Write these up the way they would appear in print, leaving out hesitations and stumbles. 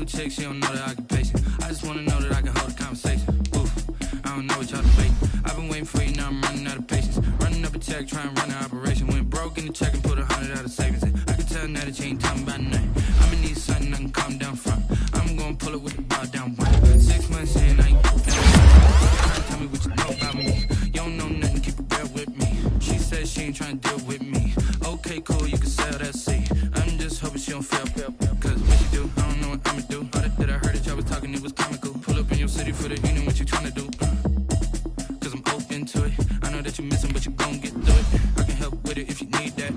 chick, she don't know the occupation. I just wanna know that I can hold a conversation. Oof, I don't know what y'all debating. I've been waiting for you, now I'm running out of patience. Running up a check, trying to run an operation. Went broke in the check and put 100 out of savings in. I can tell now that you ain't talking about nothing. I'ma need something I can calm down from. I'm gonna pull it with the bar down one. 6 months in, I ain't trying to tell me what you know about me. You don't know nothing, keep it real with me. She said she ain't trying to deal with me. Okay, cool, you can sell that seat. I'm just hoping she don't fail. Cause what she do, I don't know what I'ma do. All that I heard that y'all was talking, it was comical. Pull up in your city for the evening, what you trying to do? Cause I'm open to it. I know that you're missing, but you gon' get through it. I can help with it if you need that.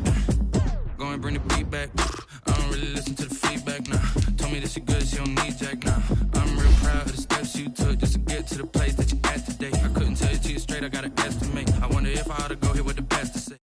Go and bring the beat back. I don't really listen to the feedback, nah. Told me that she good, she don't need jack, nah. I'm real proud of the steps you took just to get to the place that you at today. I couldn't tell you to you straight, I gotta estimate. I wonder if I ought to go here with the best to say.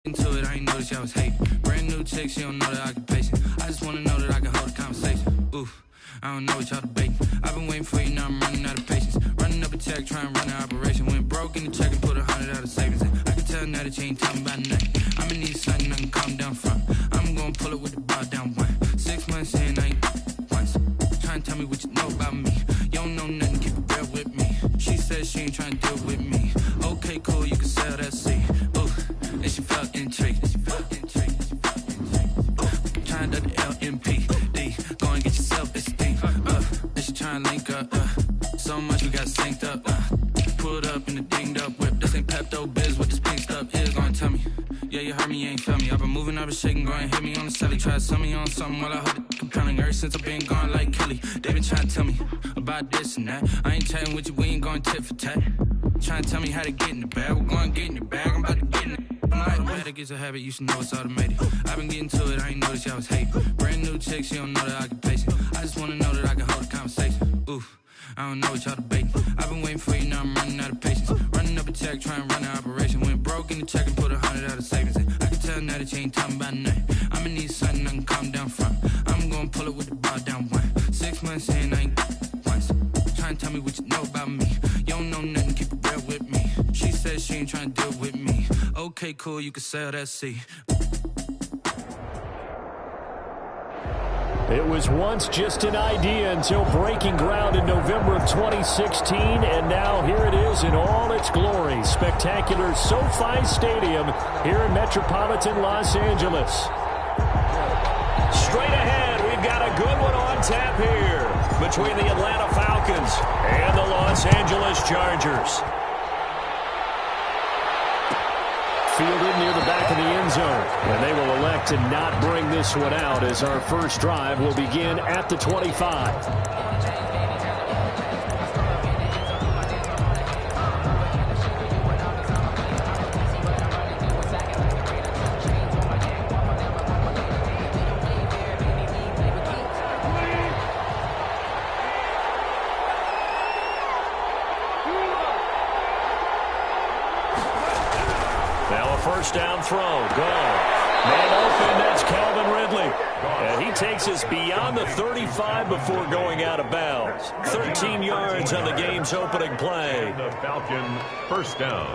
Into it, I ain't noticed y'all was hating. Brand new chick, she don't know the occupation. I just wanna know that I can hold a conversation. Oof, I don't know what y'all debating. I've been waiting for you, now I'm running out of patience. Running up a check, trying to run an operation. Went broke in the check and put 100 out of savings in. I can tell now that you ain't talking about nothing. I'ma need something I can calm down from. I'm gonna pull it with the bar down one. 6 months in, I ain't once. Trying to tell me what you know about me. You don't know nothing, keep it real with me. She said she ain't trying to deal with me. Okay, cool, you can sell that seat. Oof, and she felt intrigued. Trying to duck the LMPD. Go and get your self-esteem. And she trying to link up. So much we got synced up. Pulled up in the dinged up whip. This ain't Pepto-Biz, what this pink stuff is. Gonna tell me. Yeah, you heard me, you ain't felt me. I've been moving, I've been shaking, go and hit me on the celly. Try to sell me on something while I hold it compelling. Ever since I've been gone like Kelly. They been trying to tell me about this and that. I ain't chatting with you, we ain't going tit for tat. Trying to tell me how to get in the bag. We're going to get in the bag, I'm about to get in it. I'm like, the better gets a habit, you should know it's automated. I've been getting to it, I ain't noticed y'all was hating. Brand new chick, she don't know the occupation. I just wanna know that I can hold a conversation. Oof, I don't know what y'all debating. I've been waiting for you, now I'm running out of patience. Running up a check, trying to run an operation. Went broke in the check and put 100 out of savings in. I can tell now that you ain't talking about nothing. I'ma need something I can calm down from. I'm gonna pull it with the bar down one. 6 months in, I ain't once. Trying to tell me what you know about me. You don't know nothing, keep it real with me. She said she ain't trying to deal with me. Okay, cool, you can sell that seat. It was once just an idea until breaking ground in November of 2016, and now here it is in all its glory. Spectacular SoFi Stadium here in metropolitan Los Angeles. Straight ahead, we've got a good one on tap here between the Atlanta Falcons and the Los Angeles Chargers. Fielded near the back of the end zone. And they will elect to not bring this one out as our first drive will begin at the 25. First down throw, gone. Man open, that's Calvin Ridley. And he takes us beyond the 35 before going out of bounds. 13 yards on the game's opening play. The Falcon first down.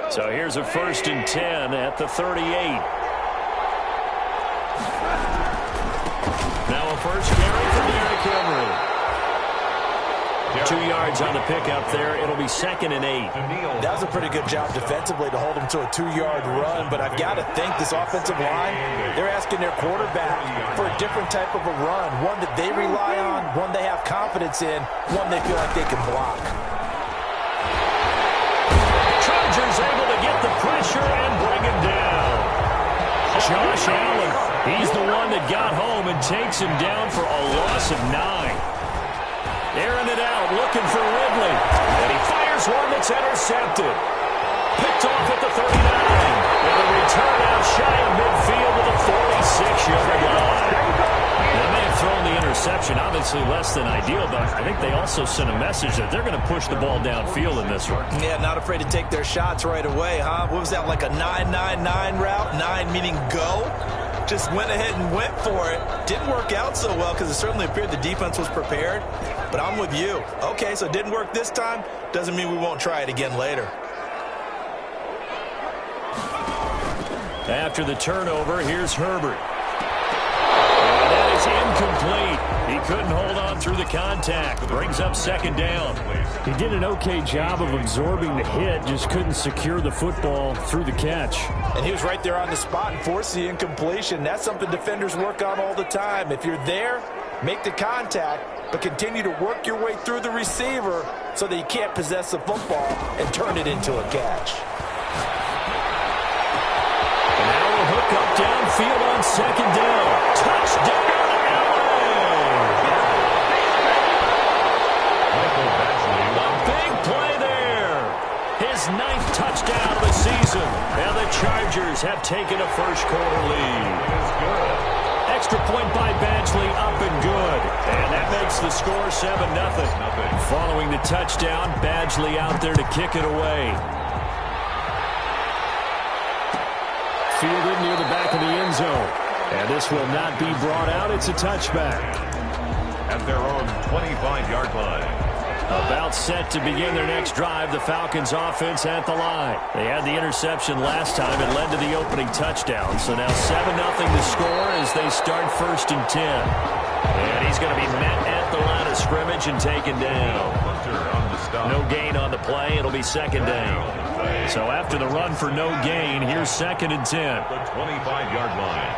So here's a 1st and 10 at the 38. Now a first carry for Derrick Henry. 2 yards on the pickup there. It'll be 2nd and 8. That was a pretty good job defensively to hold him to a 2-yard run, but I've got to think this offensive line, they're asking their quarterback for a different type of a run, one that they rely on, one they have confidence in, one they feel like they can block. Chargers able to get the pressure and bring him down. Josh Allen, he's the one that got home and takes him down for a loss of 9. Airing it out, looking for Ridley. And he fires one that's intercepted. Picked off at the 39. And a return out shy of midfield to the 46-yard line. They may have thrown the interception, obviously less than ideal, but I think they also sent a message that they're going to push the ball downfield in this one. Yeah, not afraid to take their shots right away, huh? What was that, like a 9-9-9 route? 9 meaning go? just went ahead and went for it. Didn't work out so well because it certainly appeared the defense was prepared. But I'm with you. Okay, so it didn't work this time. Doesn't mean we won't try it again later. After the turnover, here's Herbert. And that is incomplete. He couldn't hold on through the contact. Brings up second down. He did an okay job of absorbing the hit, just couldn't secure the football through the catch. And he was right there on the spot and forced the incompletion. That's something defenders work on all the time. If you're there, make the contact, but continue to work your way through the receiver so that you can't possess the football and turn it into a catch. And now a hook up downfield on second down. Touchdown, LA! A big play there. His 9th touchdown of the season. And the Chargers have taken a first-quarter lead. Extra point by Badgley, up and good. And that makes the score 7-0. Following the touchdown, Badgley out there to kick it away. Fielded near the back of the end zone. And this will not be brought out. It's a touchback. At their own 25-yard line. About set to begin their next drive, the Falcons offense at the line. They had the interception last time. It led to the opening touchdown. So now 7-0 to score as they start 1st and 10. And he's going to be met at the line of scrimmage and taken down. No gain on the play. It'll be second down. So after the run for no gain, here's 2nd and 10. The 25-yard line.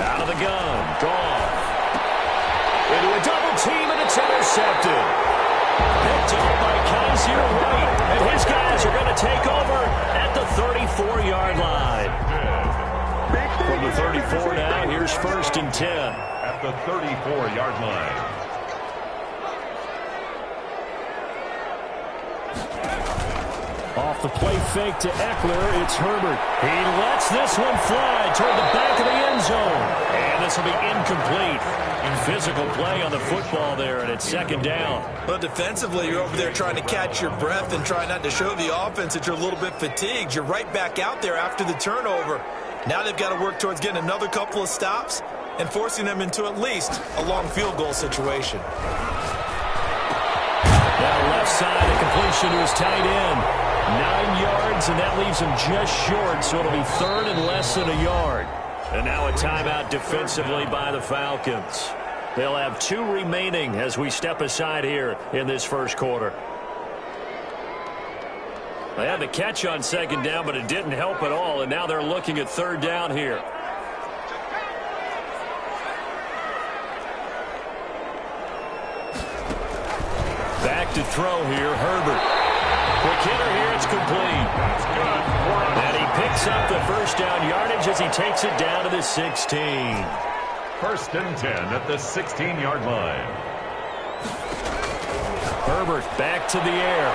Out of the gun. Gone. Into a double team, and it's intercepted. Picked up by Kaiser White. And his guys are going to take over at the 34-yard line. From the 34 now, here's 1st and 10. At the 34-yard line. Off the play fake to Eckler, it's Herbert. He lets this one fly toward the back of the end zone. And this will be incomplete. Physical play on the football there, and it's second down. Well, defensively, you're over there trying to catch your breath and try not to show the offense that you're a little bit fatigued. You're right back out there after the turnover. Now they've got to work towards getting another couple of stops and forcing them into at least a long field goal situation. Down left side, a completion to his tight end. 9 yards, and that leaves him just short, so it'll be 3rd and less than a yard. And now a timeout defensively by the Falcons. They'll have 2 remaining as we step aside here in this first quarter. They had the catch on second down, but it didn't help at all, and now they're looking at 3rd down here. Back to throw here, Herbert. Quick hitter here, it's complete. And he picks up the first down yardage as he takes it down to the 16. 1st and 10 at the 16-yard line. Herbert back to the air.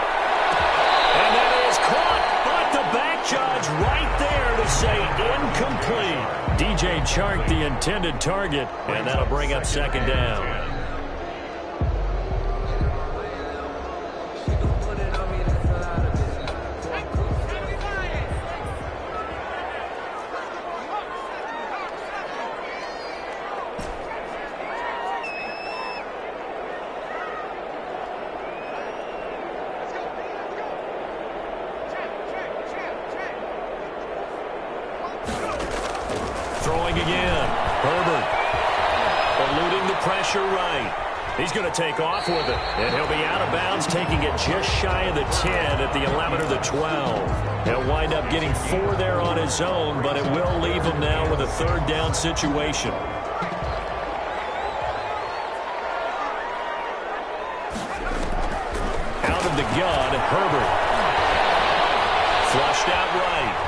And that is caught, but the back judge right there to say incomplete. DJ Chark, the intended target, and that'll bring up second down. Throwing again. Herbert eluding the pressure right. He's going to take off with it. And he'll be out of bounds, taking it just shy of the 10 at the 11 or the 12. He'll wind up getting 4 there on his own, but it will leave him now with a 3rd down situation. Out of the gun, Herbert. Flushed out right.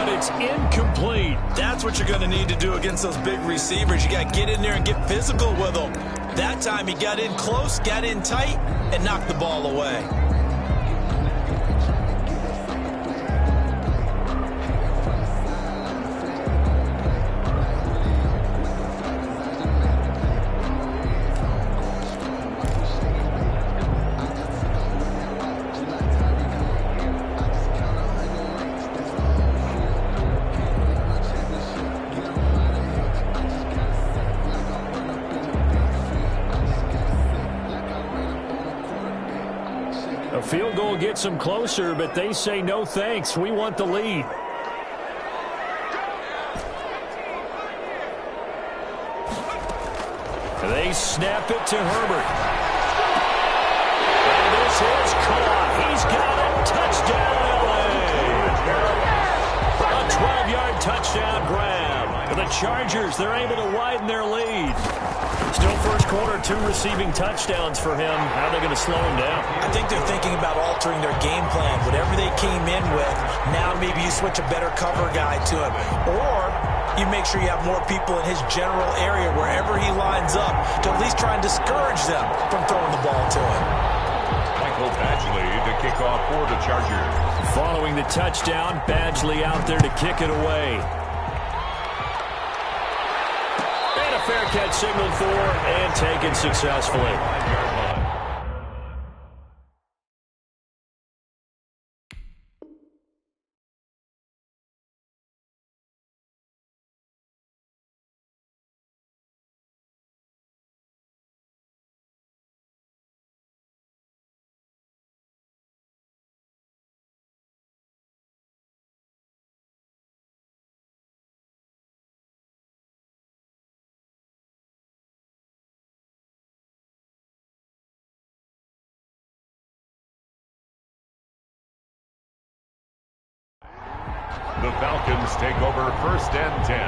It's incomplete. That's what you're going to need to do against those big receivers. You got to get in there and get physical with them. That time he got in close, got in tight, and knocked the ball away. field goal gets them closer, but they say no thanks. We want the lead. They snap it to Herbert. And this is caught. He's got it. Touchdown, L.A. A 12-yard touchdown grab. For the Chargers, they're able to widen their lead. Still first quarter, 2 receiving touchdowns for him. How are they going to slow him down? I think they're thinking about altering their game plan. Whatever they came in with, now maybe you switch a better cover guy to him. Or you make sure you have more people in his general area wherever he lines up to at least try and discourage them from throwing the ball to him. Michael Badgley to kick off for the Chargers. Following the touchdown, Badgley out there to kick it away. And a fair catch signaled for and taken successfully. The Falcons take over 1st and 10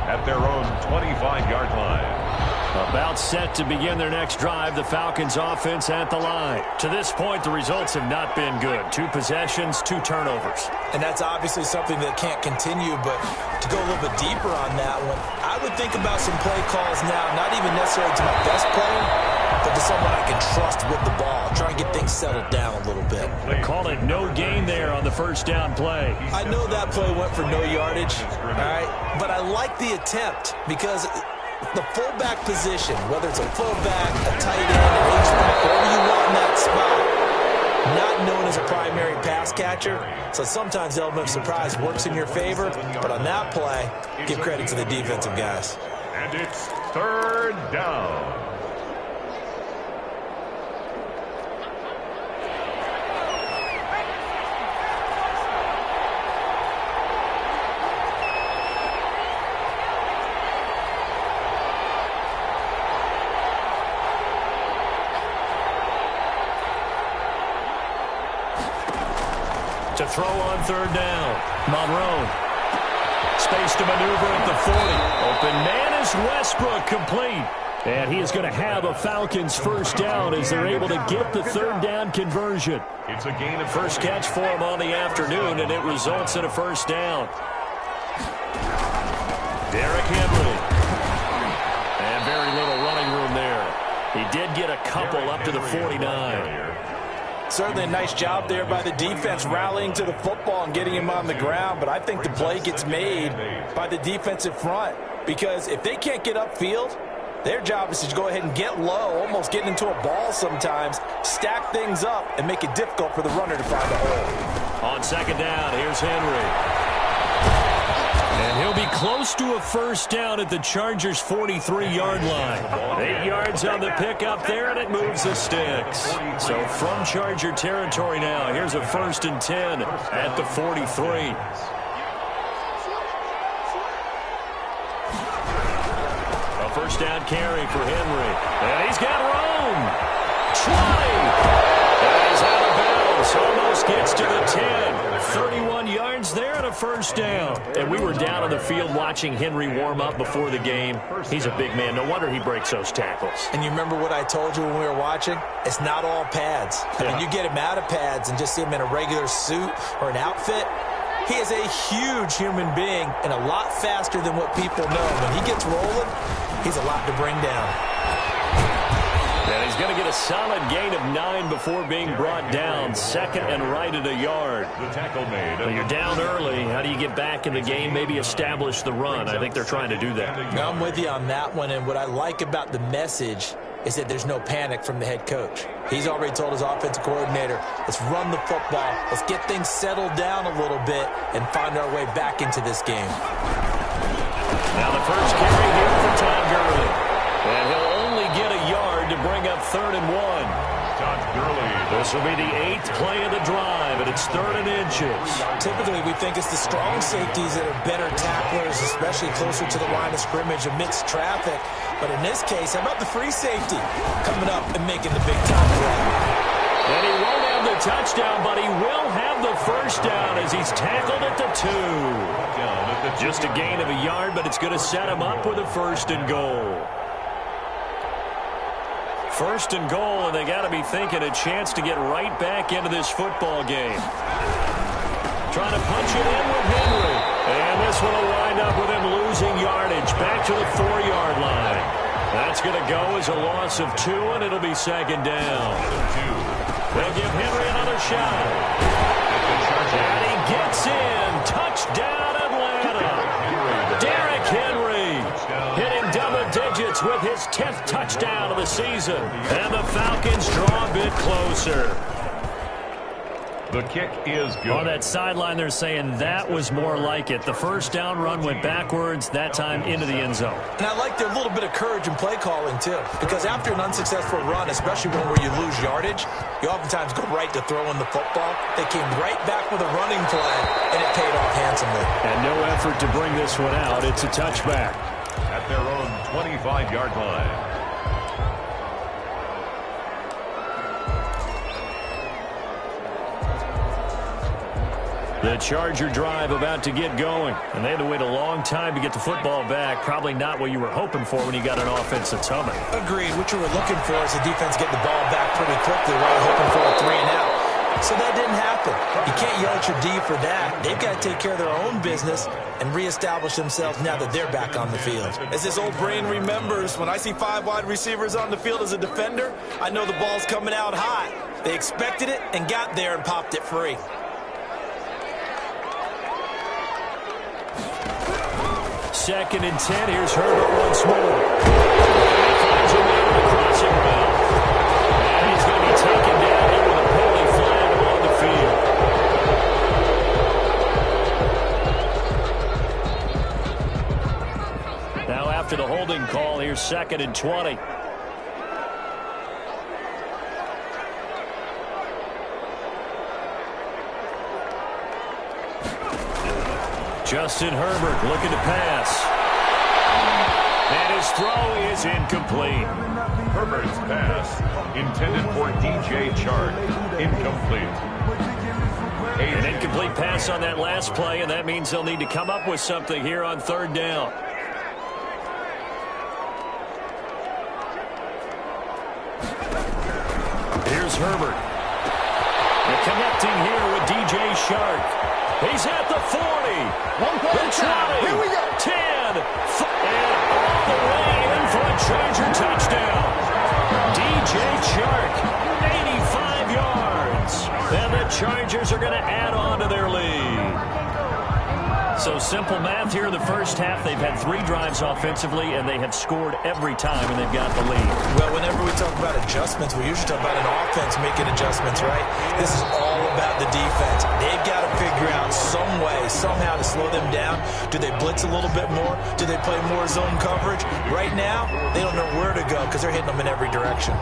at their own 25-yard line. About set to begin their next drive, the Falcons offense at the line. To this point, the results have not been good. 2 possessions, 2 turnovers. And that's obviously something that can't continue, but to go a little bit deeper on that one, I would think about some play calls now, not even necessarily to my best player, but to someone I can trust with the ball. Try and get things settled down a little bit. They call it no gain there on the first down play. I know that play went for no yardage, all right, but I like the attempt because the fullback position, whether it's a fullback, a tight end, an H-back, wherever you want in that spot, not known as a primary pass catcher, so sometimes the element of surprise works in your favor, but on that play, give credit to the defensive guys. And it's 3rd down. To throw on 3rd down. Monroe. Space to maneuver at the 40. Open man is Westbrook, complete. And he is going to have a Falcons first down as they're able to get the 3rd down conversion. It's a gain of First catch for him on the afternoon, and it results in a first down. Derrick Henry. And very little running room there. He did get a couple up to the 49. Certainly a nice job there by the defense rallying to the football and getting him on the ground, but I think the play gets made by the defensive front because if they can't get upfield, their job is to go ahead and get low, almost get into a ball sometimes, stack things up, and make it difficult for the runner to find a hole. On 2nd down, here's Henry. And he'll be close to a first down at the Chargers' 43-yard line. 8 yards on the pickup there, and it moves the sticks. So from Charger territory now, here's a 1st and 10 at the 43. A first down carry for Henry. And he's got room. 20. And he's out of bounds. Almost gets to the 10. 31 yards there and a first down. And we were down on the field watching Henry warm up before the game. He's a big man. No wonder he breaks those tackles. And you remember what I told you when we were watching? It's not all pads. I mean, you get him out of pads and just see him in a regular suit or an outfit. He is a huge human being and a lot faster than what people know. When he gets rolling, he's a lot to bring down. And he's going to get a solid gain of 9 before being brought down. 2nd and right at a yard. The tackle made. Well, you're down early. How do you get back in the game? Maybe establish the run. I think they're trying to do that. Now, I'm with you on that one, and what I like about the message is that there's no panic from the head coach. He's already told his offensive coordinator, let's run the football, let's get things settled down a little bit, and find our way back into this game. Now the first carry here for Todd Gurley. And he'll only get a yard to bring up 3rd and 1. Todd Gurley. This will be the 8th play of the drive, and it's 3rd and inches. Typically, we think it's the strong safeties that are better tacklers, especially closer to the line of scrimmage amidst traffic. But in this case, how about the free safety coming up and making the big-time play? And he won't have the touchdown, but he will have the first down as he's tackled at the 2. Just a gain of a yard, but it's going to set him up with a 1st and goal. 1st and goal, and they got to be thinking a chance to get right back into this football game. Trying to punch it in with Henry. And this one will wind up with him losing yardage back to the 4-yard line. That's going to go as a loss of 2, and it'll be 2nd down. They'll give Henry another shot. And he gets in. Touchdown, Atlanta. Derrick Henry hitting double digits with his 10th touchdown of the season. And the Falcons draw a bit closer. The kick is good. On that sideline, they're saying that was more like it. The first down run went backwards, that time into the end zone. And I like their little bit of courage in play calling, too. Because after an unsuccessful run, especially one where you lose yardage, you oftentimes go right to throwing the football. They came right back with a running play, and it paid off handsomely. And no effort to bring this one out. It's a touchback. At their own 25-yard line. The Charger drive about to get going, and they had to wait a long time to get the football back. Probably not what you were hoping for when you got an offense that's humming. Agreed. What you were looking for is the defense getting the ball back pretty quickly while you're hoping for a 3-and-out. So that didn't happen. You can't yell at your D for that. They've got to take care of their own business and reestablish themselves now that they're back on the field. As this old brain remembers, when I see 5 wide receivers on the field as a defender, I know the ball's coming out high. They expected it and got there and popped it free. 2nd and 10. Here's Herbert once more. And he finds a man on the crossing route. And he's going to be taken down here with a penalty flag along the field. Now after the holding call, here's 2nd and 20. Justin Herbert looking to pass. And his throw is incomplete. Herbert's pass intended for DJ Chark. Incomplete. An incomplete pass on that last play, and that means they'll need to come up with something here on 3rd down. Here's Herbert. They're connecting here with DJ Chark. He's at the 40. One play the 20. Here we go. 10. And all the way in for a Charger touchdown. DJ Chark, 85 yards. And the Chargers are going to add on to their lead. So simple math here in the first half. They've had 3 drives offensively, and they have scored every time, and they've got the lead. Well, whenever we talk about adjustments, we usually talk about an offense making adjustments, right? This is all about the defense. They've got to figure out some way, somehow to slow them down. Do they blitz a little bit more? Do they play more zone coverage? Right now, they don't know where to go because they're hitting them in every direction.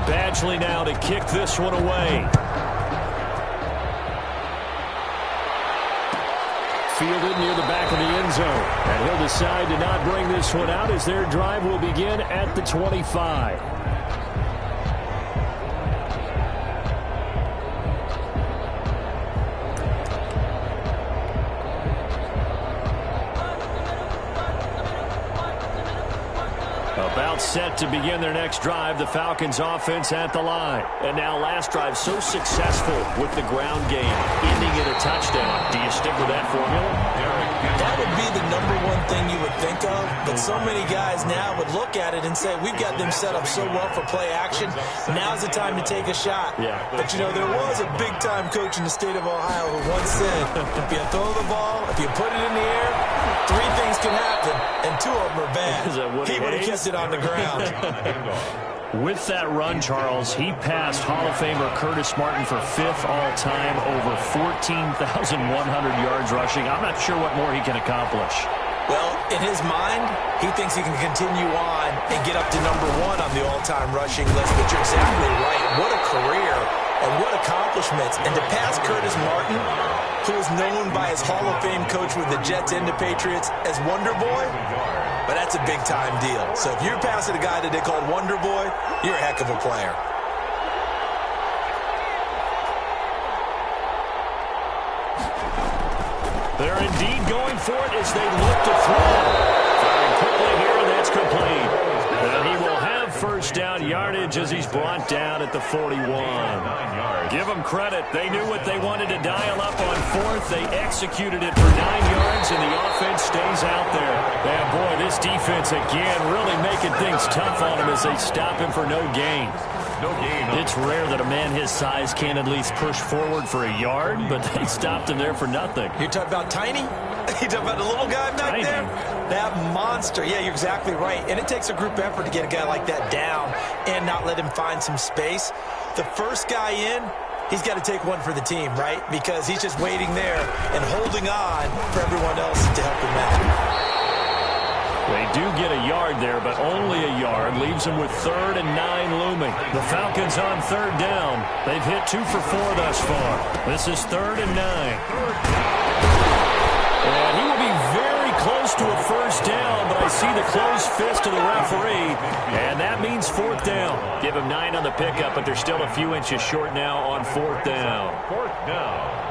Badgley now to kick this one away. Fielded near the back of the end zone. And he'll decide to not bring this one out as their drive will begin at the 25. About set to begin their next drive, the Falcons offense at the line. And now last drive so successful with the ground game, ending in a touchdown. Do you stick with that formula? That would be the #1 thing you would think of, but so many guys now would look at it and say, we've got them set up so well for play action, now's the time to take a shot. Yeah. But, you know, there was a big-time coach in the state of Ohio who once said, if you throw the ball, if you put it in the air, 3 things can happen, and 2 of them are bad. He would have kept it on the ground. With that run, Charles, he passed Hall of Famer Curtis Martin for 5th all-time, over 14,100 yards rushing. I'm not sure what more he can accomplish. Well, in his mind, he thinks he can continue on and get up to #1 on the all-time rushing list. But you're exactly right. What a career and what accomplishments. And to pass Curtis Martin, who is known by his Hall of Fame coach with the Jets and the Patriots as Wonder Boy, but that's a big-time deal. So if you're passing a guy that they called Wonder Boy, you're a heck of a player. They're indeed going for it as they look to throw. Firing quickly here, and that's complete. And he will have first down yardage as he's brought down at the 41. Give them credit. They knew what they wanted to dial up on fourth. They executed it for 9 yards, and the offense stays out there. And boy, this defense again really making things tough on him as they stop him for no gain. No gain. It's rare that a man his size can at least push forward for a yard, but they stopped him there for nothing. You're talking about Tiny? You're talking about the little guy back Tiny. there? That monster. Yeah, you're exactly right. And it takes a group effort to get a guy like that down and not let him find some space. The first guy in, he's got to take one for the team, right? Because he's just waiting there and holding on for everyone else to help him out. They do get a yard there, but only a yard. Leaves them with 3rd and 9 looming. The Falcons on 3rd down. They've hit 2 for 4 thus far. This is 3rd and 9. And he will be very close to a first down, but I see the closed fist of the referee, and that means 4th down. Give him 9 on the pickup, but they're still a few inches short now on 4th down. 4th down.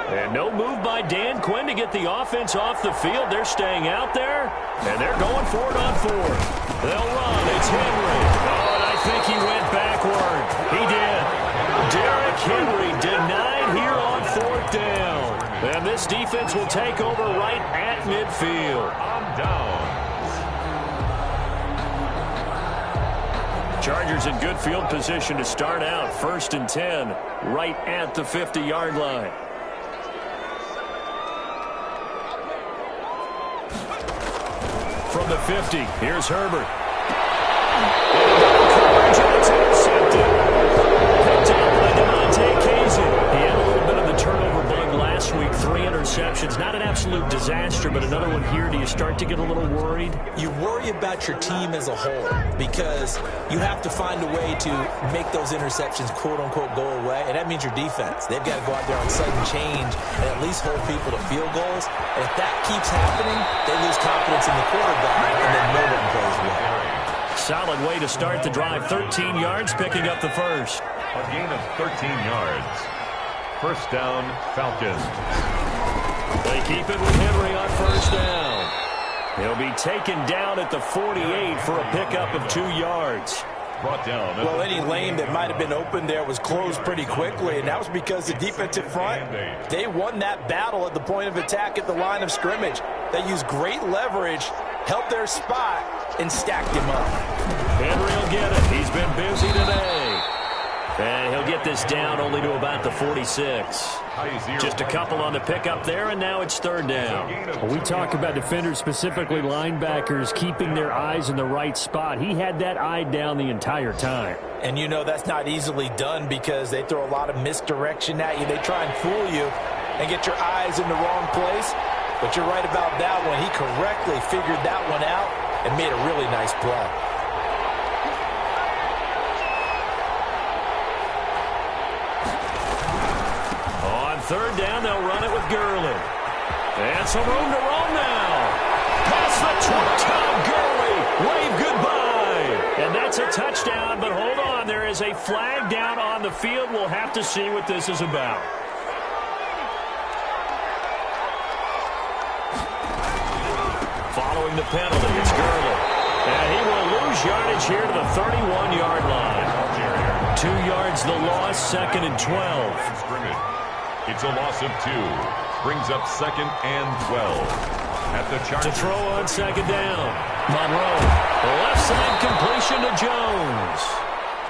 And no move by Dan Quinn to get the offense off the field. They're staying out there, and they're going for it on 4th. They'll run. It's Henry. Oh, and I think he went backward. He did. Derrick Henry denied here on 4th down. And this defense will take over right at midfield. On down. Chargers in good field position to start out. 1st and 10, right at the 50-yard line. From the 50, here's Herbert. Coverage, and it's intercepted. Picked up by Demonte Casey. He had a little bit of the turnover bug last week. 3 interceptions. Not an absolute disaster, but another one here. Do you start to get a little worried? You worry about your team as a whole because you have to find a way to make those interceptions, quote-unquote, go away, and that means your defense. They've got to go out there on sudden change and at least hold people to field goals. And if that keeps happening, they lose confidence in the quarterback, and then no one plays well. Solid way to start the drive. 13 yards, picking up the first. A gain of 13 yards. First down, Falcons. They keep it with Henry on first down. He'll be taken down at the 48 for a pickup of 2 yards. Brought down. Well, any lane that might have been open there was closed pretty quickly, and that was because the defensive front, they won that battle at the point of attack at the line of scrimmage. They used great leverage, helped their spot, and stacked him up. Henry will get it. He's been busy today. And he'll get this down only to about the 46. Just a couple on the pickup there, and now it's 3rd down. Well, we talk about defenders, specifically linebackers, keeping their eyes in the right spot. He had that eye down the entire time. And you know that's not easily done because they throw a lot of misdirection at you. They try and fool you and get your eyes in the wrong place. But you're right about that one. He correctly figured that one out and made a really nice play. On 3rd down, they'll run it with Gurley. And some room to roam now. Pass the touchdown, Gurley. Wave goodbye. And that's a touchdown, but hold on. There is a flag down on the field. We'll have to see what this is about. Following the penalty, it's Gurley. And he will lose yardage here to the 31-yard line. 2 yards the loss, 2nd and 12. It's a loss of 2. Brings up 2nd and 12. At the Chargers. To throw on 2nd down. Monroe. Left side completion to Jones.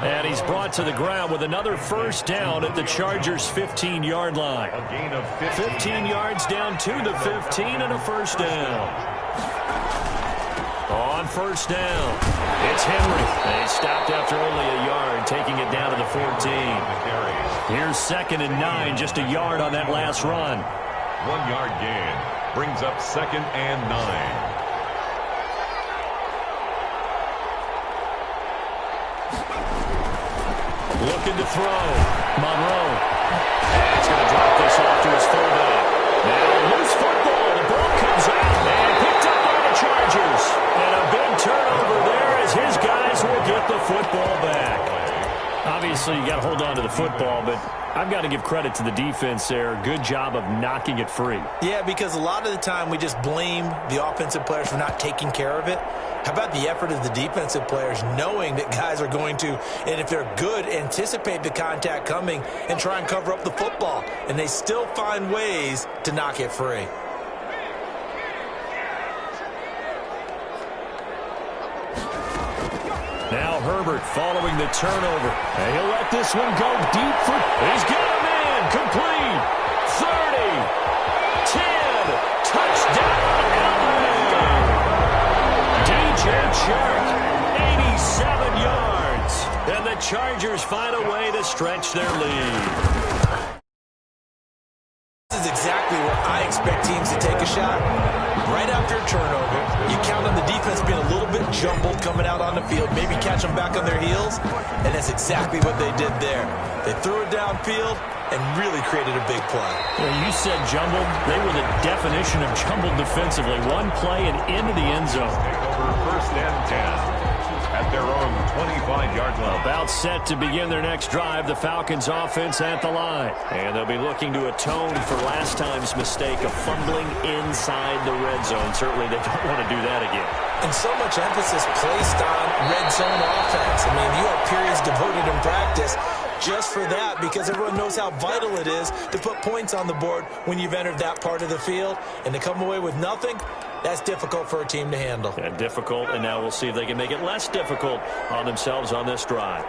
And he's brought to the ground with another first down at the Chargers' 15-yard line. A gain of 15 yards down to the 15 and a first down. On first down, it's Henry. They stopped after only a yard, taking it down to the 14. Here's 2nd and 9, just a yard on that last run. 1 yard gain brings up 2nd and 9. Looking to throw. Monroe. And he's going to drop this off to his fullback. Now loose football. The ball comes out and picked up by the Chargers. And a big turnover there as his guys will get the football back. Obviously, you got to hold on to the football, but I've got to give credit to the defense there. Good job of knocking it free. Yeah, because a lot of the time we just blame the offensive players for not taking care of it. How about the effort of the defensive players knowing that guys are going to, and if they're good, anticipate the contact coming and try and cover up the football. And they still find ways to knock it free. Now Herbert following the turnover. And he'll let this one go deep for... He's got a man. Complete. 30. 10. Touchdown, LA. DJ Chark, 87 yards. And the Chargers find a way to stretch their lead. This is exactly where I expect teams to take a shot. Right after a turnover, you count on the defense being a little bit jumbled coming out on the field, maybe catch them back on their heels, and that's exactly what they did there. They threw it downfield and really created a big play. Well, you said jumbled. They were the definition of jumbled defensively. One play and into the end zone. Over 1st and 10 at their own 25-yard line. About set to begin their next drive, the Falcons offense at the line. And they'll be looking to atone for last time's mistake of fumbling inside the red zone. Certainly they don't want to do that again. And so much emphasis placed on red zone offense. I mean, you have periods devoted in practice just for that, because everyone knows how vital it is to put points on the board when you've entered that part of the field. And to come away with nothing, that's difficult for a team to handle. And difficult, and now we'll see if they can make it less difficult on themselves on this drive.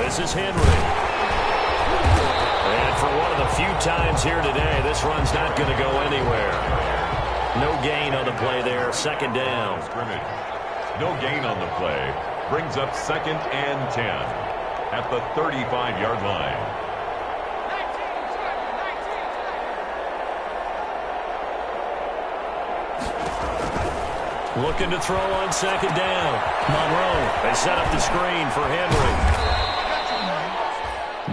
This is Henry. And for one of the few times here today, this run's not going to go anywhere. No gain on the play there, 2nd down. No gain on the play. Brings up 2nd and 10 at the 35-yard line. Looking to throw on 2nd down. Monroe. They set up the screen for Henry.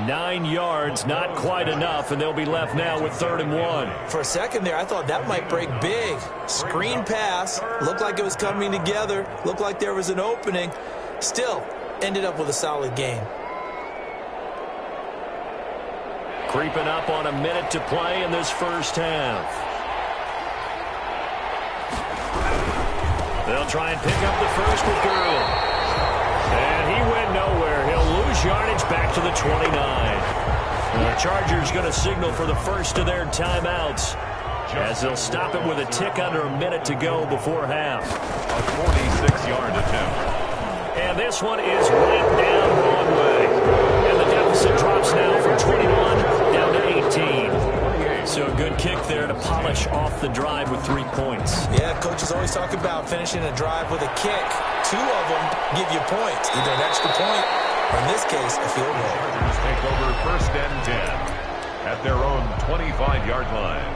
9 yards, not quite enough, and they'll be left now with 3rd and 1. For a second there, I thought that might break big. Screen pass. Looked like it was coming together. Looked like there was an opening. Still, ended up with a solid gain. Creeping up on a minute to play in this first half. They'll try and pick up the first with Gurley. And he went nowhere. He'll lose yardage back to the 29. The Chargers going to signal for the first of their timeouts, as they'll stop it with a tick under a minute to go before half. A 46-yard attempt. And this one is right down Broadway. And the deficit drops now from 21 down to 18. So a good kick there to polish off the drive with 3 points. Yeah, coaches always talk about finishing a drive with a kick. 2 of them give you points, either an extra point or, in this case, a field goal. Chargers take over 1st and 10 at their own 25-yard line.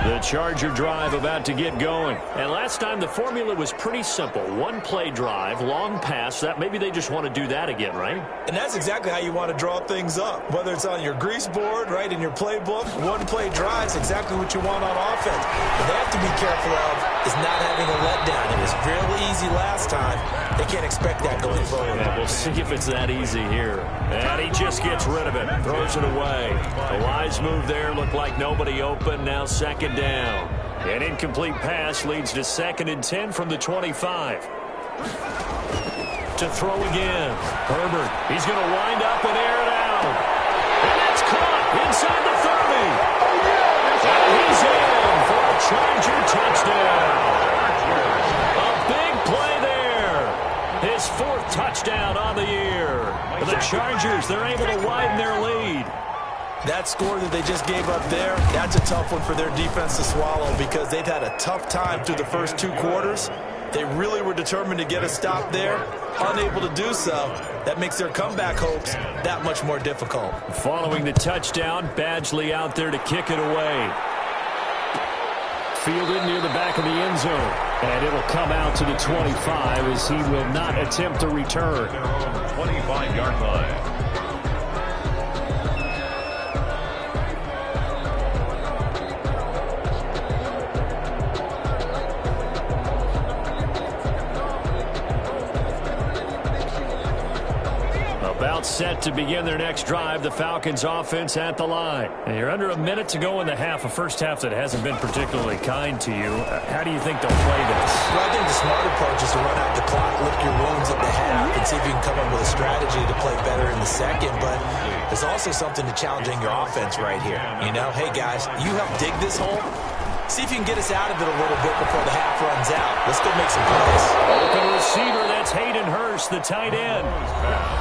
The Charger drive about to get going. And last time the formula was pretty simple. 1-play drive, long pass. That maybe they just want to do that again, right? And that's exactly how you want to draw things up. Whether it's on your grease board, right, in your playbook, 1-play drive is exactly what you want on offense. What they have to be careful of is not having a letdown. It was real easy last time. They can't expect that going forward. Yeah, we'll see if it's that easy here. And he just gets rid of it, throws it away. A wise move there, looked like nobody open. Now 2nd down. An incomplete pass leads to 2nd and 10 from the 25. To throw again. Herbert, he's going to wind up and air it out. And it's caught inside the 30. And he's in for a Charger touchdown. A big play there. His 4th touchdown on the year. The Chargers, they're able to widen their lead. That score that they just gave up there, that's a tough one for their defense to swallow because they've had a tough time through the first 2 quarters. They really were determined to get a stop there, unable to do so. That makes their comeback hopes that much more difficult. Following the touchdown, Badgley out there to kick it away. Fielded near the back of the end zone. And it'll come out to the 25 as he will not attempt to return. 25-yard line. About set to begin their next drive, the Falcons offense at the line. And you're under a minute to go in the half, a first half that hasn't been particularly kind to you. How do you think they'll play this? Well, I think the smart approach is to run out the clock, lick your wounds at the half, and see if you can come up with a strategy to play better in the second. But there's also something to challenging your offense right here. You know, hey, guys, you help dig this hole. See if you can get us out of it a little bit before the half runs out. Let's go make some plays. Open receiver, that's Hayden Hurst, the tight end.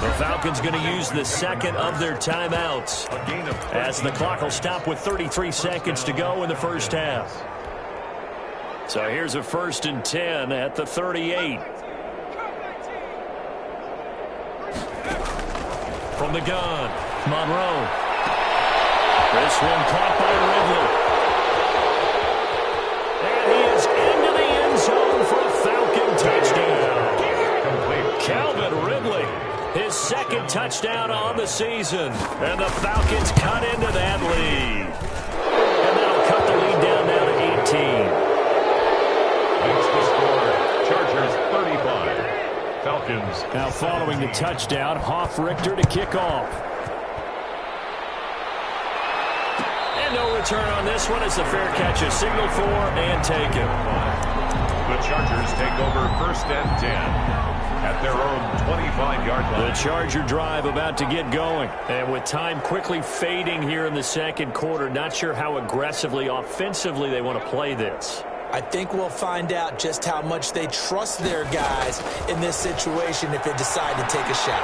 The Falcons going to use the second of their timeouts as the clock will stop with 33 seconds to go in the first half. So here's a 1st and 10 at the 38. From the gun, Monroe. This one caught by Ridley. And he is into the end zone for a Falcon touchdown. Calvin Ridley, his second touchdown on the season. And the Falcons cut into that lead. And that'll cut the lead down now to 18. Makes the score, Chargers 35. Falcons. Now following the touchdown, Hoff-Richter to kick off. No return on this one. It's a fair catch, a signal for and taken. The Chargers take over 1st and 10 at their own 25-yard line. The Charger drive about to get going. And with time quickly fading here in the second quarter, not sure how aggressively, offensively they want to play this. I think we'll find out just how much they trust their guys in this situation if they decide to take a shot.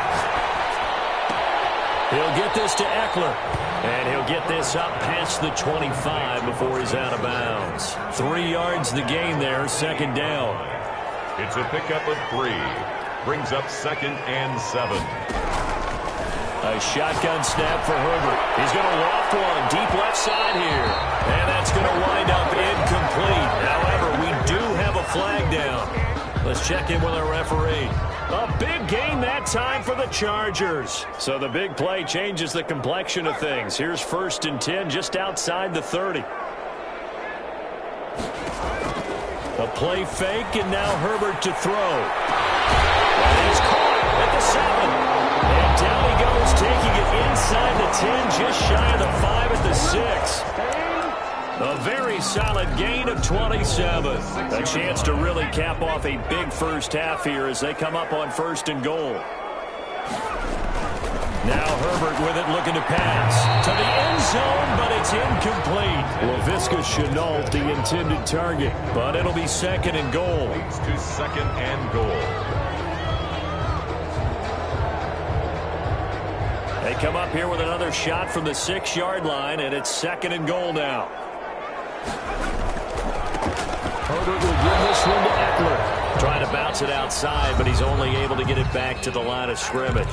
He'll get this to Eckler. And he'll get this up past the 25 before he's out of bounds. 3 yards the gain there, 2nd down. It's a pickup of 3. Brings up 2nd and 7. A shotgun snap for Herbert. He's going to loft one deep left side here. And that's going to wind up incomplete. However, we do have a flag down. Let's check in with our referee. A big gain that time for the Chargers. So the big play changes the complexion of things. Here's 1st and 10 just outside the 30. A play fake, and now Herbert to throw. And he's caught at the 7. And down he goes, taking it inside the 10, just shy of the 5 at the 6. A very solid gain of 27. A chance to really cap off a big first half here as they come up on 1st and goal. Now Herbert with it, looking to pass to the end zone, but it's incomplete. Laviska Shenault, the intended target, but it'll be 2nd and goal. Leads to 2nd and goal. They come up here with another shot from the 6-yard line, and it's 2nd and goal now. Herbert will give this one to Eckler. Trying to bounce it outside, but he's only able to get it back to the line of scrimmage.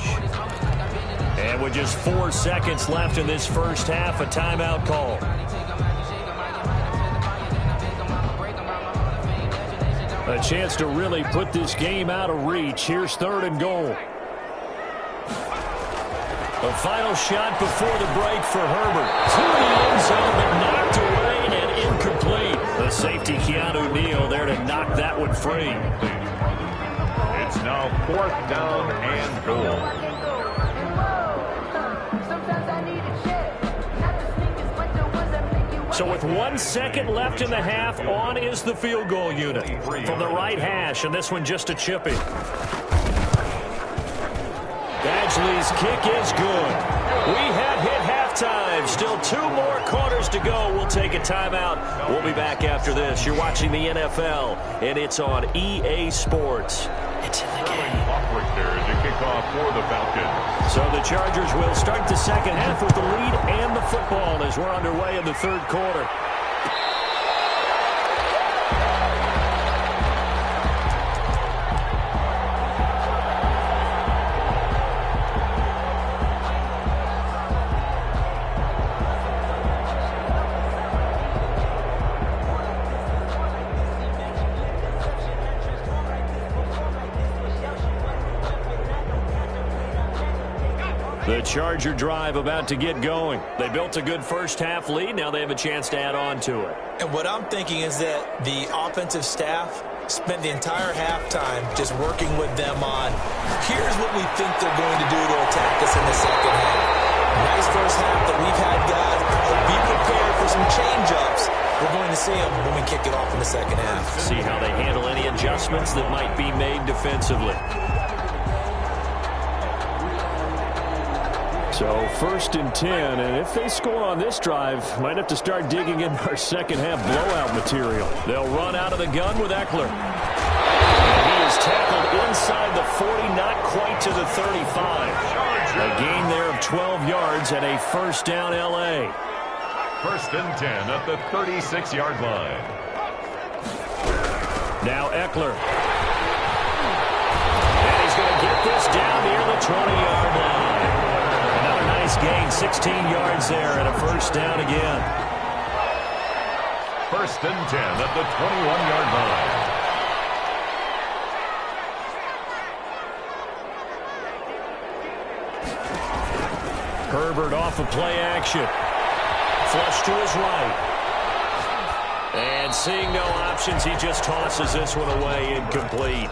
And with just 4 seconds left in this first half, a timeout call. A chance to really put this game out of reach. Here's 3rd and goal. A final shot before the break for Herbert. To the end zone, but knocked away and incomplete. The safety, Keanu Neal, there to knock that one free. It's now 4th down and goal. So with 1 second left in the half, on is the field goal unit. From the right hash, and this one just a chippy. Badgley's kick is good. We have hit halftime. Still 2 more quarters to go. We'll take a timeout. We'll be back after this. You're watching the NFL, and it's on EA Sports. It's in the game. Awkward there to kick off for the Falcons. So the Chargers will start the second half with the lead and the football as we're underway in the third quarter. The Charger drive about to get going. They built a good first-half lead. Now they have a chance to add on to it. And what I'm thinking is that the offensive staff spent the entire halftime just working with them on, here's what we think they're going to do to attack us in the second half. Nice first half that we've had, guys. Be prepared for some change-ups. We're going to see them when we kick it off in the second half. See how they handle any adjustments that might be made defensively. So 1st and 10, and if they score on this drive, might have to start digging in our second half blowout material. They'll run out of the gun with Eckler. And he is tackled inside the 40, not quite to the 35. A gain there of 12 yards and a first down L.A. 1st and 10 at the 36-yard line. Now Eckler. And he's going to get this down near the 20-yard line. Gain 16 yards there and a first down again. 1st and 10 at the 21-yard line. Herbert off of play action. Flush to his right. And seeing no options, he just tosses this one away, incomplete.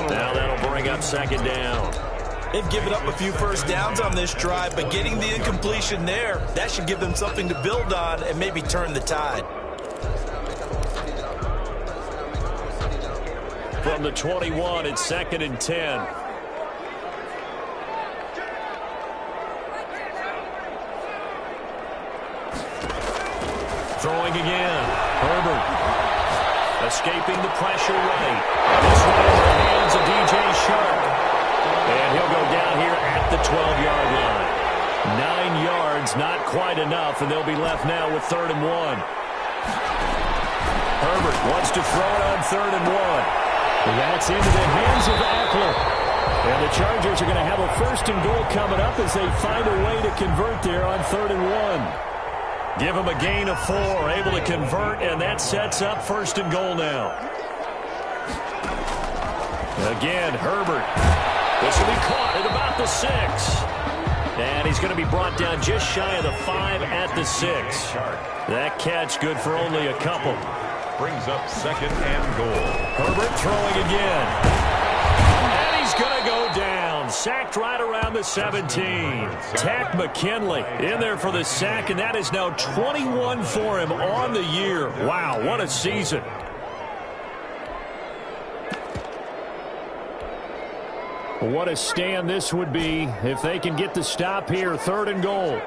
Now that'll bring up second down. They've given up a few first downs on this drive, but getting the incompletion there, that should give them something to build on and maybe turn the tide. From the 21, it's 2nd and 10. Throwing again. Herbert escaping the pressure right. This one in the hands of DJ Shark. And he'll go down here at the 12-yard line. 9 yards, not quite enough, and they'll be left now with 3rd and 1. Herbert wants to throw it on 3rd and 1. And that's into the hands of Eckler. And the Chargers are going to have a 1st and goal coming up as they find a way to convert there on 3rd and 1. Give them a gain of 4, able to convert, and that sets up 1st and goal now. Again, Herbert. This will be caught at about the 6. And he's going to be brought down just shy of the 5 at the 6. That catch good for only a couple. Brings up 2nd and goal. Herbert throwing again. And he's going to go down. Sacked right around the 17. Tack McKinley in there for the sack, and that is now 21 for him on the year. Wow, what a season. What a stand this would be if they can get the stop here. 3rd and goal.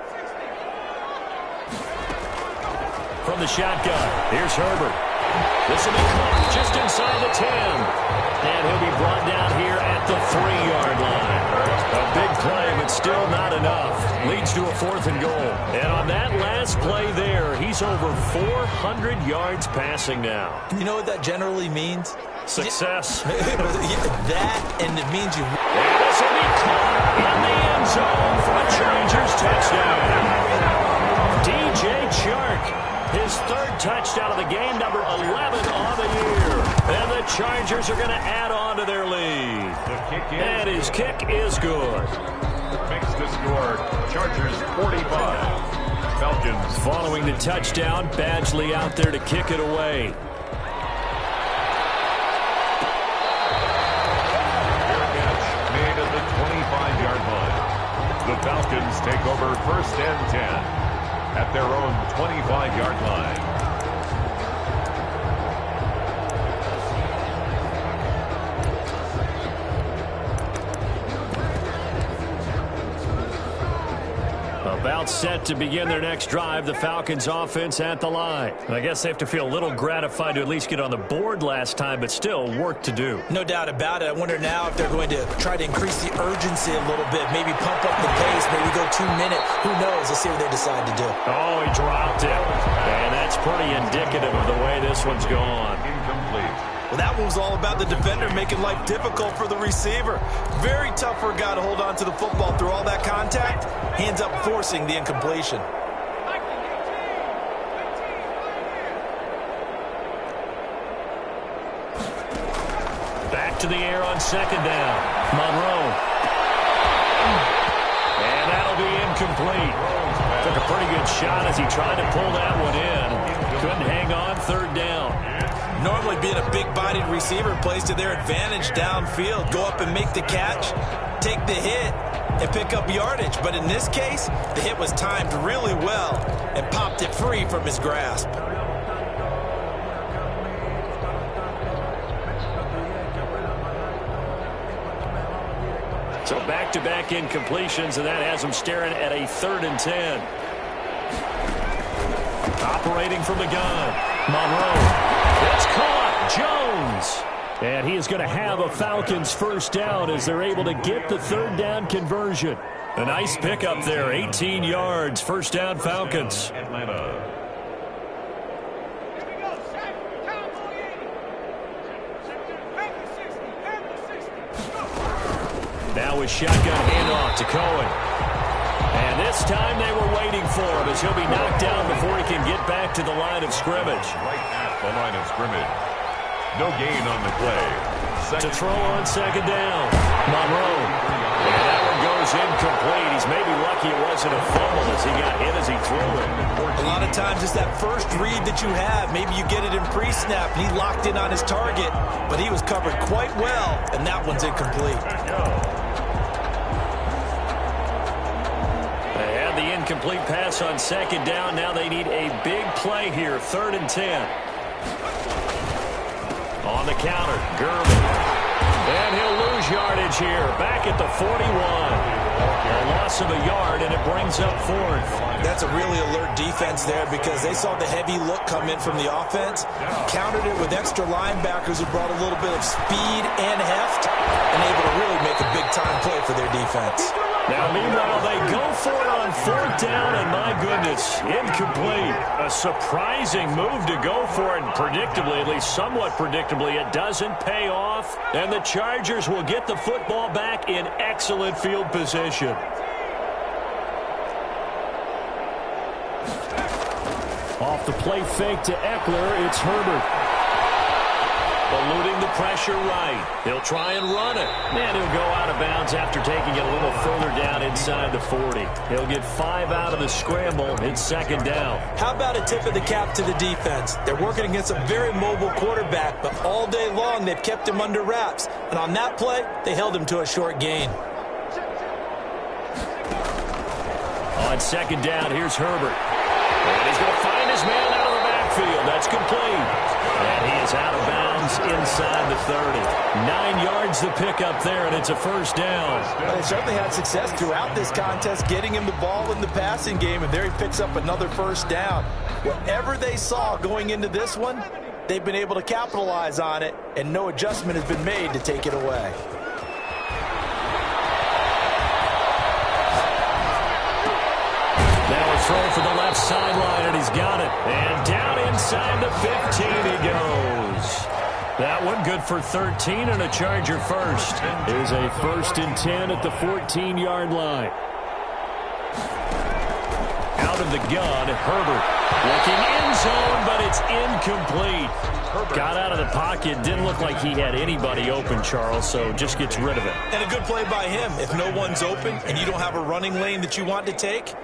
From the shotgun, here's Herbert. This will be caught just inside the 10. And he'll be brought down here at the 3-yard line. A big play, but still not enough. Leads to a 4th and goal. And on that last play there, he's over 400 yards passing now. You know what that generally means? Success. That, and it means you... And this will be caught in the end zone for a Chargers touchdown. DJ Chark, his 3rd touchdown of the game, number 11 on the year. And the Chargers are going to add on to their lead. And his kick is good. Makes the score Chargers 45. Falcons. Following the touchdown, Badgley out there to kick it away. Made at the 25-yard line. The Falcons take over 1st and 10 at their own 25-yard line. About timeout set to begin their next drive. The Falcons offense at the line. I guess they have to feel a little gratified to at least get on the board last time, but still work to do. No doubt about it. I wonder now if they're going to try to increase the urgency a little bit, maybe pump up the pace, maybe go 2 minute. Who knows? Let's see what they decide to do. Oh, he dropped it. And that's pretty indicative of the way this one's gone. Incomplete. Well, that one was all about the defender making life difficult for the receiver. Very tough for a guy to hold on to the football through all that contact. Hands up forcing the incompletion. Back to the air on second down. Monroe. And that'll be incomplete. Took a pretty good shot as he tried to pull that one in. Couldn't hang on third down. Normally being a big-bodied receiver plays to their advantage downfield. Go up and make the catch, take the hit, and pick up yardage. But in this case, the hit was timed really well and popped it free from his grasp. So back-to-back incompletions, and that has him staring at a 3rd and 10. Operating from the gun. Monroe. It's caught. Jones. And he is going to have a Falcons first down as they're able to get the 3rd down conversion. A nice pickup there. 18 yards. First down Falcons. Atlanta. Now with shotgun handoff to Cohen. And this time they were waiting for him as he'll be knocked down before he can get back to the line of scrimmage. Right at the line of scrimmage. No gain on the play. To throw on second down. Monroe. And that one goes incomplete. He's maybe lucky it wasn't a fumble as he got hit as he threw it. A lot of times it's that first read that you have. Maybe you get it in pre-snap and he locked in on his target, but he was covered quite well, and that one's incomplete. They had the incomplete pass on second down. Now they need a big play here. 3rd and 10. On the counter, Gurley. And he'll lose yardage here. Back at the 41. A loss of a yard, and it brings up 4th. That's a really alert defense there because they saw the heavy look come in from the offense, countered it with extra linebackers who brought a little bit of speed and heft, and able to really make a big-time play for their defense. Now, meanwhile, they go for it on 4th down, and my goodness, incomplete. A surprising move to go for it, and predictably, at least somewhat predictably, it doesn't pay off, and the Chargers will get the football back in excellent field position. Off the play fake to Eckler, it's Herbert. Eluding the pressure right. He'll try and run it. And he'll go out of bounds after taking it a little further down inside the 40. He'll get 5 out of the scramble. It's second down. How about a tip of the cap to the defense? They're working against a very mobile quarterback, but all day long they've kept him under wraps. And on that play, they held him to a short gain. On second down, here's Herbert. And he's going to find his man out of the backfield. That's complete. And he is out of bounds inside the 30. 9 yards to pick up there, and it's a first down. Well, they certainly had success throughout this contest, getting him the ball in the passing game, and there he picks up another first down. Whatever they saw going into this one, they've been able to capitalize on it, and no adjustment has been made to take it away. Throw for the left sideline, and he's got it. And down inside the 15 he goes. That one good for 13 and a Charger first. Here's a 1st and 10 at the 14-yard line. Out of the gun, Herbert. Looking end zone, but it's incomplete. Got out of the pocket. Didn't look like he had anybody open, Charles, so just gets rid of it. And a good play by him. If no one's open and you don't have a running lane that you want to take,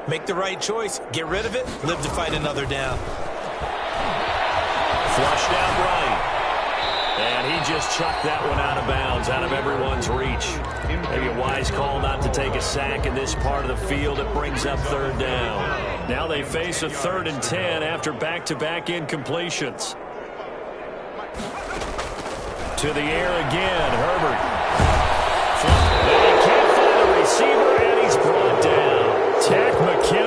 make the right choice. Get rid of it. Live to fight another down. Flushed out right. And he just chucked that one out of bounds, out of everyone's reach. Maybe a wise call not to take a sack in this part of the field. It brings up 3rd down. Now they face a 3rd and 10 after back-to-back incompletions. To the air again, Herbert. They can't find a receiver, and he's brought down. Tack McKinnon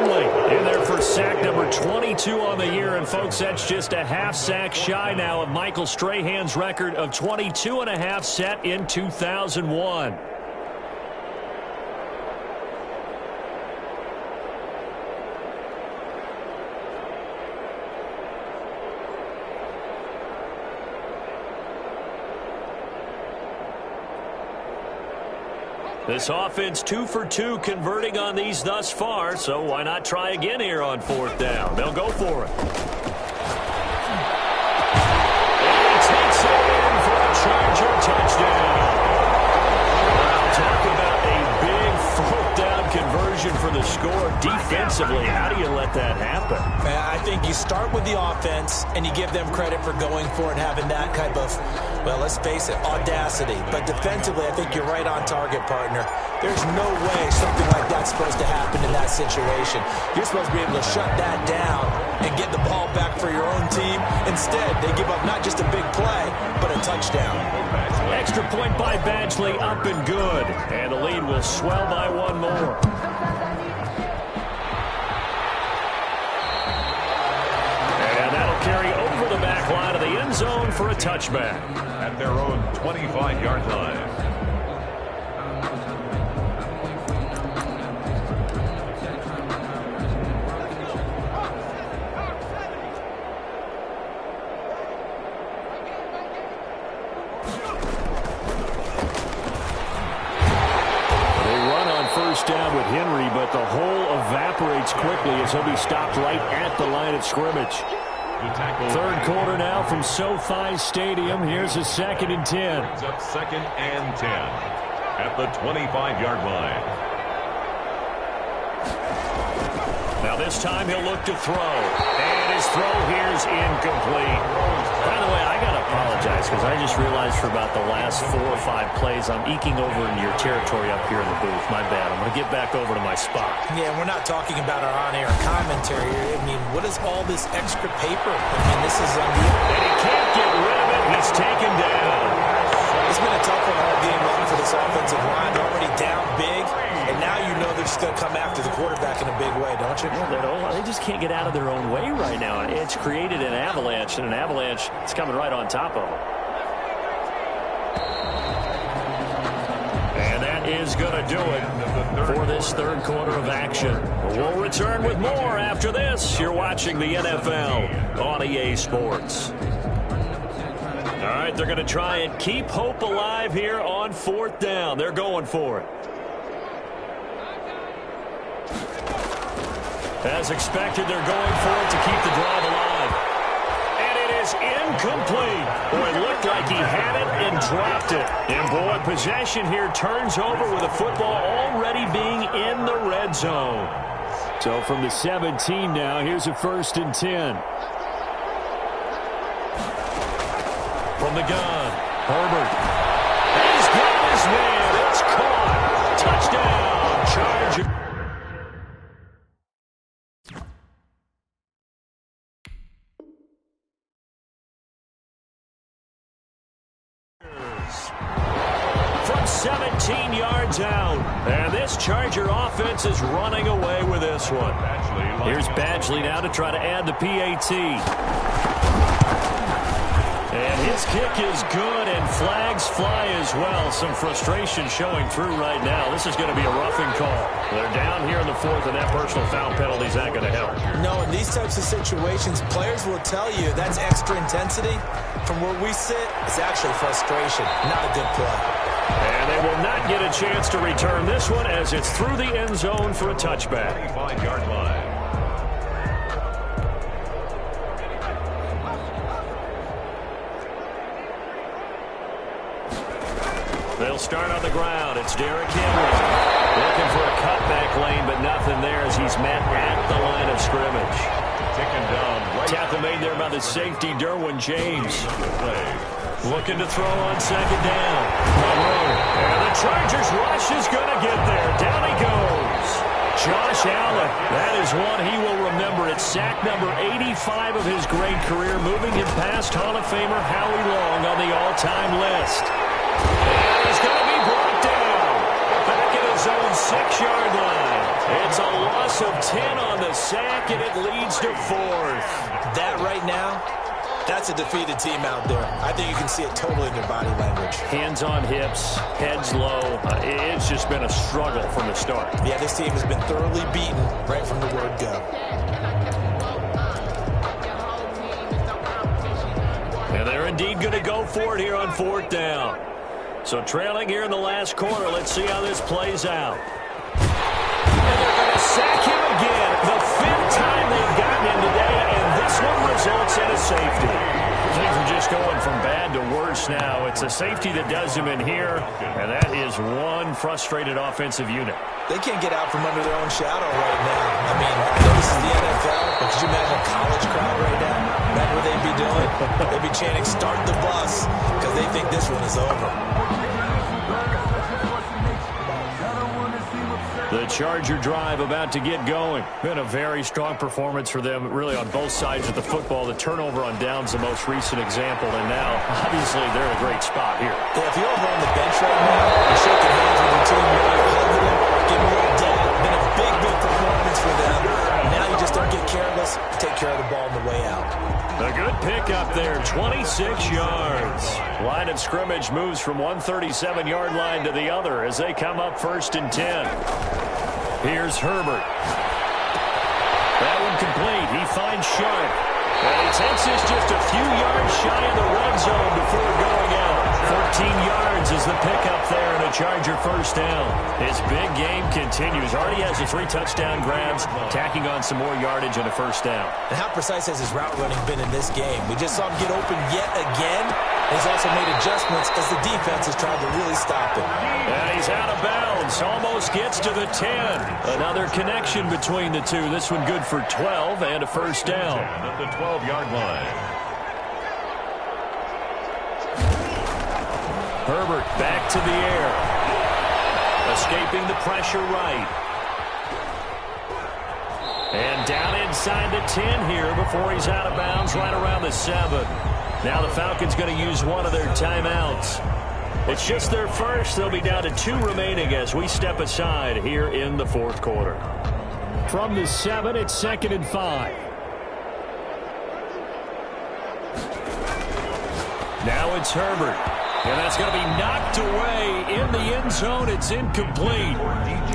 sack number 22 on the year. And, folks, that's just a half sack shy now of Michael Strahan's record of 22.5 set in 2001. This offense 2 for 2 converting on these thus far, so why not try again here on 4th down? They'll go for it. And he takes it in for a Charger touchdown. Wow, talk about a big 4th down conversion for the score. Defensively, how do you let that happen? I think you start with the offense and you give them credit for going for it and having that type of, well, let's face it, audacity. But defensively, I think you're right on target, partner. There's no way something like that's supposed to happen in that situation. You're supposed to be able to shut that down and get the ball back for your own team. Instead, they give up not just a big play, but a touchdown. Extra point by Badgley, up and good. And the lead will swell by one more. And that'll carry over the back line of the end zone for a touchback. At their own 25-yard line. Down with Henry, but the hole evaporates quickly as he'll be stopped right at the line of scrimmage. Third quarter now from SoFi Stadium. Here's a 2nd and 10. It's up 2nd and 10 at the 25-yard line. Now this time he'll look to throw. And his throw here is incomplete. By the way, I got to apologize because I just realized for about the last 4 or 5 plays I'm eking over into your territory up here in the booth. My bad. I'm going to get back over to my spot. Yeah, we're not talking about our on-air commentary. I mean, what is all this extra paper? I mean, this is unbelievable. And he can't get rid of it. He's taken down. It's been a tough one all game long for this offensive line. They're already down big, and now you know they're just going to come after the quarterback in a big way, don't you? Yeah, they just can't get out of their own way right now. It's created an avalanche, and an avalanche is coming right on top of them. And that is going to do it for this third quarter of action. We'll return with more after this. You're watching the NFL on EA Sports. All right, they're going to try and keep hope alive here on 4th down. They're going for it. As expected, they're going for it to keep the drive alive. And it is incomplete. Boy, it looked like he had it and dropped it. And, boy, possession here turns over with the football already being in the red zone. So from the 17 now, here's a 1st and 10. From the gun, Herbert. He's got his man. It's caught. Touchdown, Chargers. From 17 yards out. And this Charger offense is running away with this one. Here's Badgley now to try to add the PAT. And his kick is good, and flags fly as well. Some frustration showing through right now. This is going to be a roughing call. They're down here in the 4th, and that personal foul penalty is not going to help. No, in these types of situations, players will tell you that's extra intensity. From where we sit, it's actually frustration, not a good play. And they will not get a chance to return this one as it's through the end zone for a touchback. 25-yard line. They'll start on the ground. It's Derrick Henry looking for a cutback lane, but nothing there as he's met at the line of scrimmage. Taken down. Right. Tackle made there by the safety, Derwin James. Looking to throw on 2nd down. And the Chargers rush is going to get there. Down he goes. Josh Allen. That is one he will remember. It's sack number 85 of his great career, moving him past Hall of Famer Howie Long on the all-time list. And he's going to be brought down. Back in his his own 6-yard line. It's a loss of 10 on the sack, and it leads to 4th. That right now, that's a defeated team out there. I think you can see it totally in their body language. Hands on hips, heads low. It's just been a struggle from the start. Yeah, this team has been thoroughly beaten right from the word go. And they're indeed going to go for it here on 4th down. So trailing here in the last quarter, let's see how this plays out. And they're going to sack him again. The 5th time they've gotten him today, and this one results in a safety. Things are just going from bad to worse now. It's a safety that does him in here, and that is one frustrated offensive unit. They can't get out from under their own shadow right now. I mean, I know this is the NFL, but could you imagine a college crowd right now? Imagine what they'd be doing. They'd be chanting, "Start the bus," because they think this one is over. The Charger drive about to get going. Been a very strong performance for them, really, on both sides of the football. The turnover on downs, the most recent example, and now, obviously, they're in a great spot here. Yeah, if you're over on the bench right now, you're shaking hands with your team, you're hugging them, giving them a little dab. Been a big, big performance for them. Now you just don't get careless. Take care of the ball on the way out. A good pickup there, 26 yards. Line of scrimmage moves from 137-yard line to the other as they come up 1st and 10. Here's Herbert. That one complete. He finds Sharp. And he takes this just a few yards shy of the red zone before going out. 14 yards is the pickup there, and a Charger 1st down. His big game continues. Already has the 3 touchdown grabs, tacking on some more yardage and a 1st down. And how precise has his route running been in this game? We just saw him get open yet again. He's also made adjustments as the defense has tried to really stop him. And he's out of bounds. Almost gets to the 10. Another connection between the two. This one good for 12 and a 1st down. At the 12-yard line. Herbert back to the air. Escaping the pressure right. And down inside the 10 here before he's out of bounds right around the 7. Now the Falcons going to use one of their timeouts. It's just their first. They'll be down to 2 remaining as we step aside here in the 4th quarter. From the 7, it's 2nd and 5. Now it's Herbert. And that's going to be knocked away in the end zone. It's incomplete.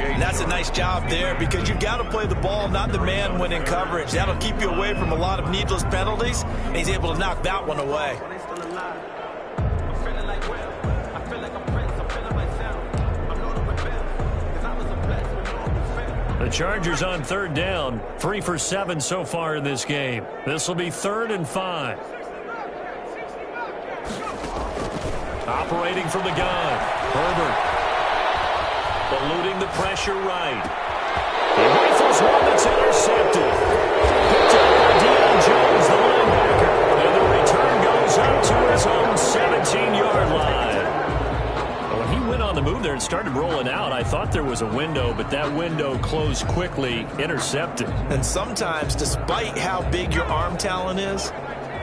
And that's a nice job there because you've got to play the ball, not the man when in coverage. That'll keep you away from a lot of needless penalties. And he's able to knock that one away. The Chargers on 3rd down. 3 for 7 so far in this game. This will be 3rd and 5. Operating from the gun. Herbert. Eluding the pressure right. He rifles one that's intercepted. Picked up by Deion Jones, the linebacker. And the return goes up to his own 17-yard line. When he went on the move there and started rolling out, I thought there was a window, but that window closed quickly, intercepted. And sometimes, despite how big your arm talent is,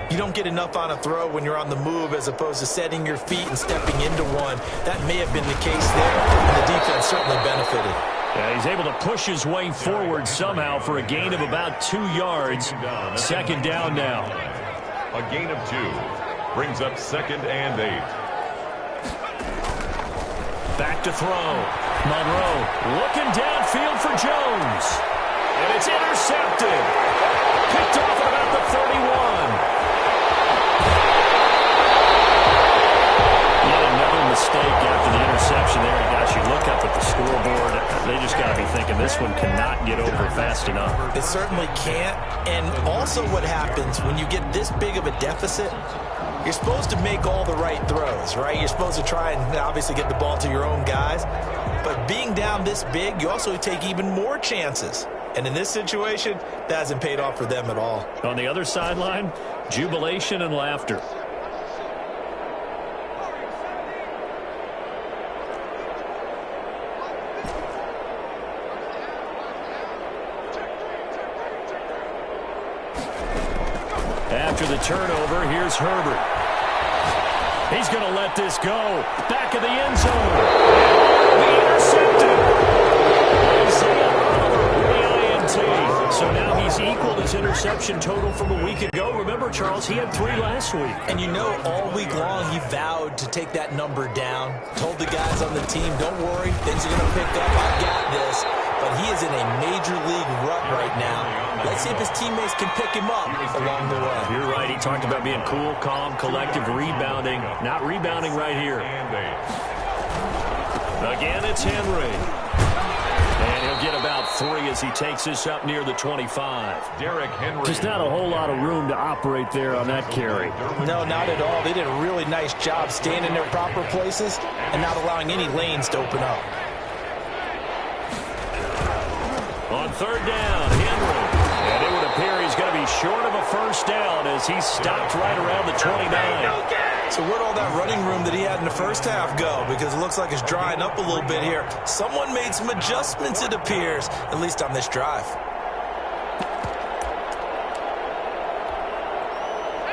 you don't get enough on a throw when you're on the move as opposed to setting your feet and stepping into one. That may have been the case there, and the defense certainly benefited. Yeah, he's able to push his way forward somehow for a gain of about 2 yards. 2nd down now. A gain of 2 brings up 2nd and 8. Back to throw. Monroe looking downfield for Jones. And it's intercepted. Picked off at about the 31. Mistake after the interception there. And gosh, you look up at the scoreboard, they just got to be thinking this one cannot get over fast enough. It certainly can't. And also what happens when you get this big of a deficit, you're supposed to make all the right throws, right? You're supposed to try and obviously get the ball to your own guys. But being down this big, you also take even more chances. And in this situation, that hasn't paid off for them at all. On the other sideline, jubilation and laughter. After the turnover, here's Herbert. He's going to let this go. Back of the end zone. be intercepted. Isaiah Oliver with the INT. So now he's equaled his interception total from a week ago. Remember, Charles, he had 3 last week. And you know, all week long he vowed to take that number down. Told the guys on the team, don't worry, things are going to pick up. I got this. But he is in a major league rut right now. Let's see if his teammates can pick him up along the way. You're right. He talked about being cool, calm, collective, rebounding. Not rebounding right here. Again, it's Henry. And he'll get about 3 as he takes this up near the 25. Derrick Henry. Just not a whole lot of room to operate there on that carry. No, not at all. They did a really nice job staying in their proper places and not allowing any lanes to open up. On 3rd down, Henry. And it would appear he's going to be short of a first down as he's stopped right around the 29. So where'd all that running room that he had in the first half go? Because it looks like it's drying up a little bit here. Someone made some adjustments, it appears, at least on this drive.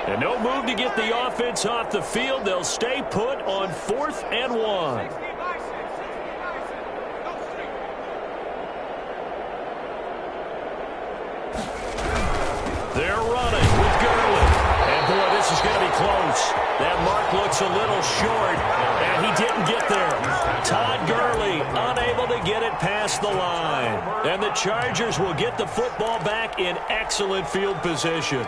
And no move to get the offense off the field. They'll stay put on 4th and 1. They're running with Gurley. And, boy, this is going to be close. That mark looks a little short, and he didn't get there. Todd Gurley unable to get it past the line. And the Chargers will get the football back in excellent field position.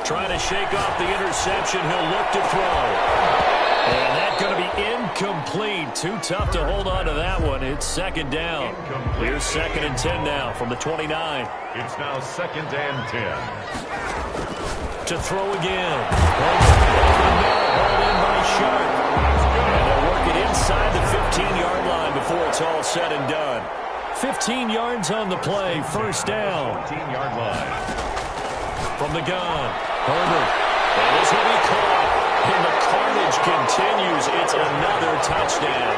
Trying to shake off the interception. He'll look to throw. And that's going to be incomplete. Too tough to hold on to that one. It's 2nd down. Here's 2nd and 10 now from the 29. It's now 2nd and 10. To throw again. Hold in by Sharp. And they'll work it inside the 15-yard line before it's all said and done. 15 yards on the play. First down. 14-yard line. From the gun. Herbert. And this will be caught. And the carnage continues. It's another touchdown.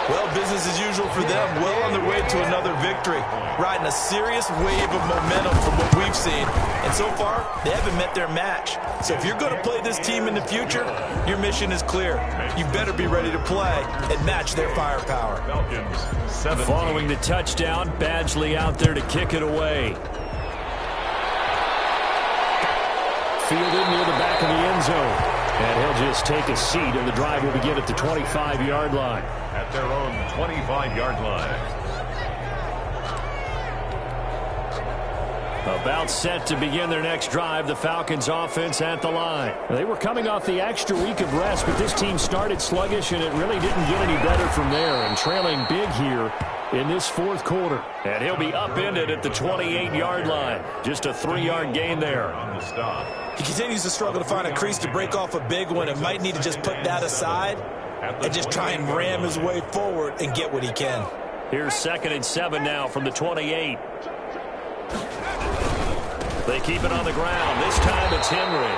Well, business as usual for them. Well on their way to another victory. Riding a serious wave of momentum from what we've seen. And so far, they haven't met their match. So if you're going to play this team in the future, your mission is clear. You better be ready to play and match their firepower. Falcons, 17. Following the touchdown, Badgley out there to kick it away. Fielded near the back of the end zone. And he'll just take a seat, and the drive will begin at the 25-yard line. At their own 25-yard line. About set to begin their next drive, the Falcons offense at the line. They were coming off the extra week of rest, but this team started sluggish, and it really didn't get any better from there. And trailing big here in this 4th quarter. And he'll be upended at the 28-yard line. Just a 3-yard gain there. On the stop. He continues to struggle to find a crease to break off a big one and might need to just put that aside and just try and ram his way forward and get what he can. Here's 2nd and 7 now from the 28. They keep it on the ground. This time it's Henry.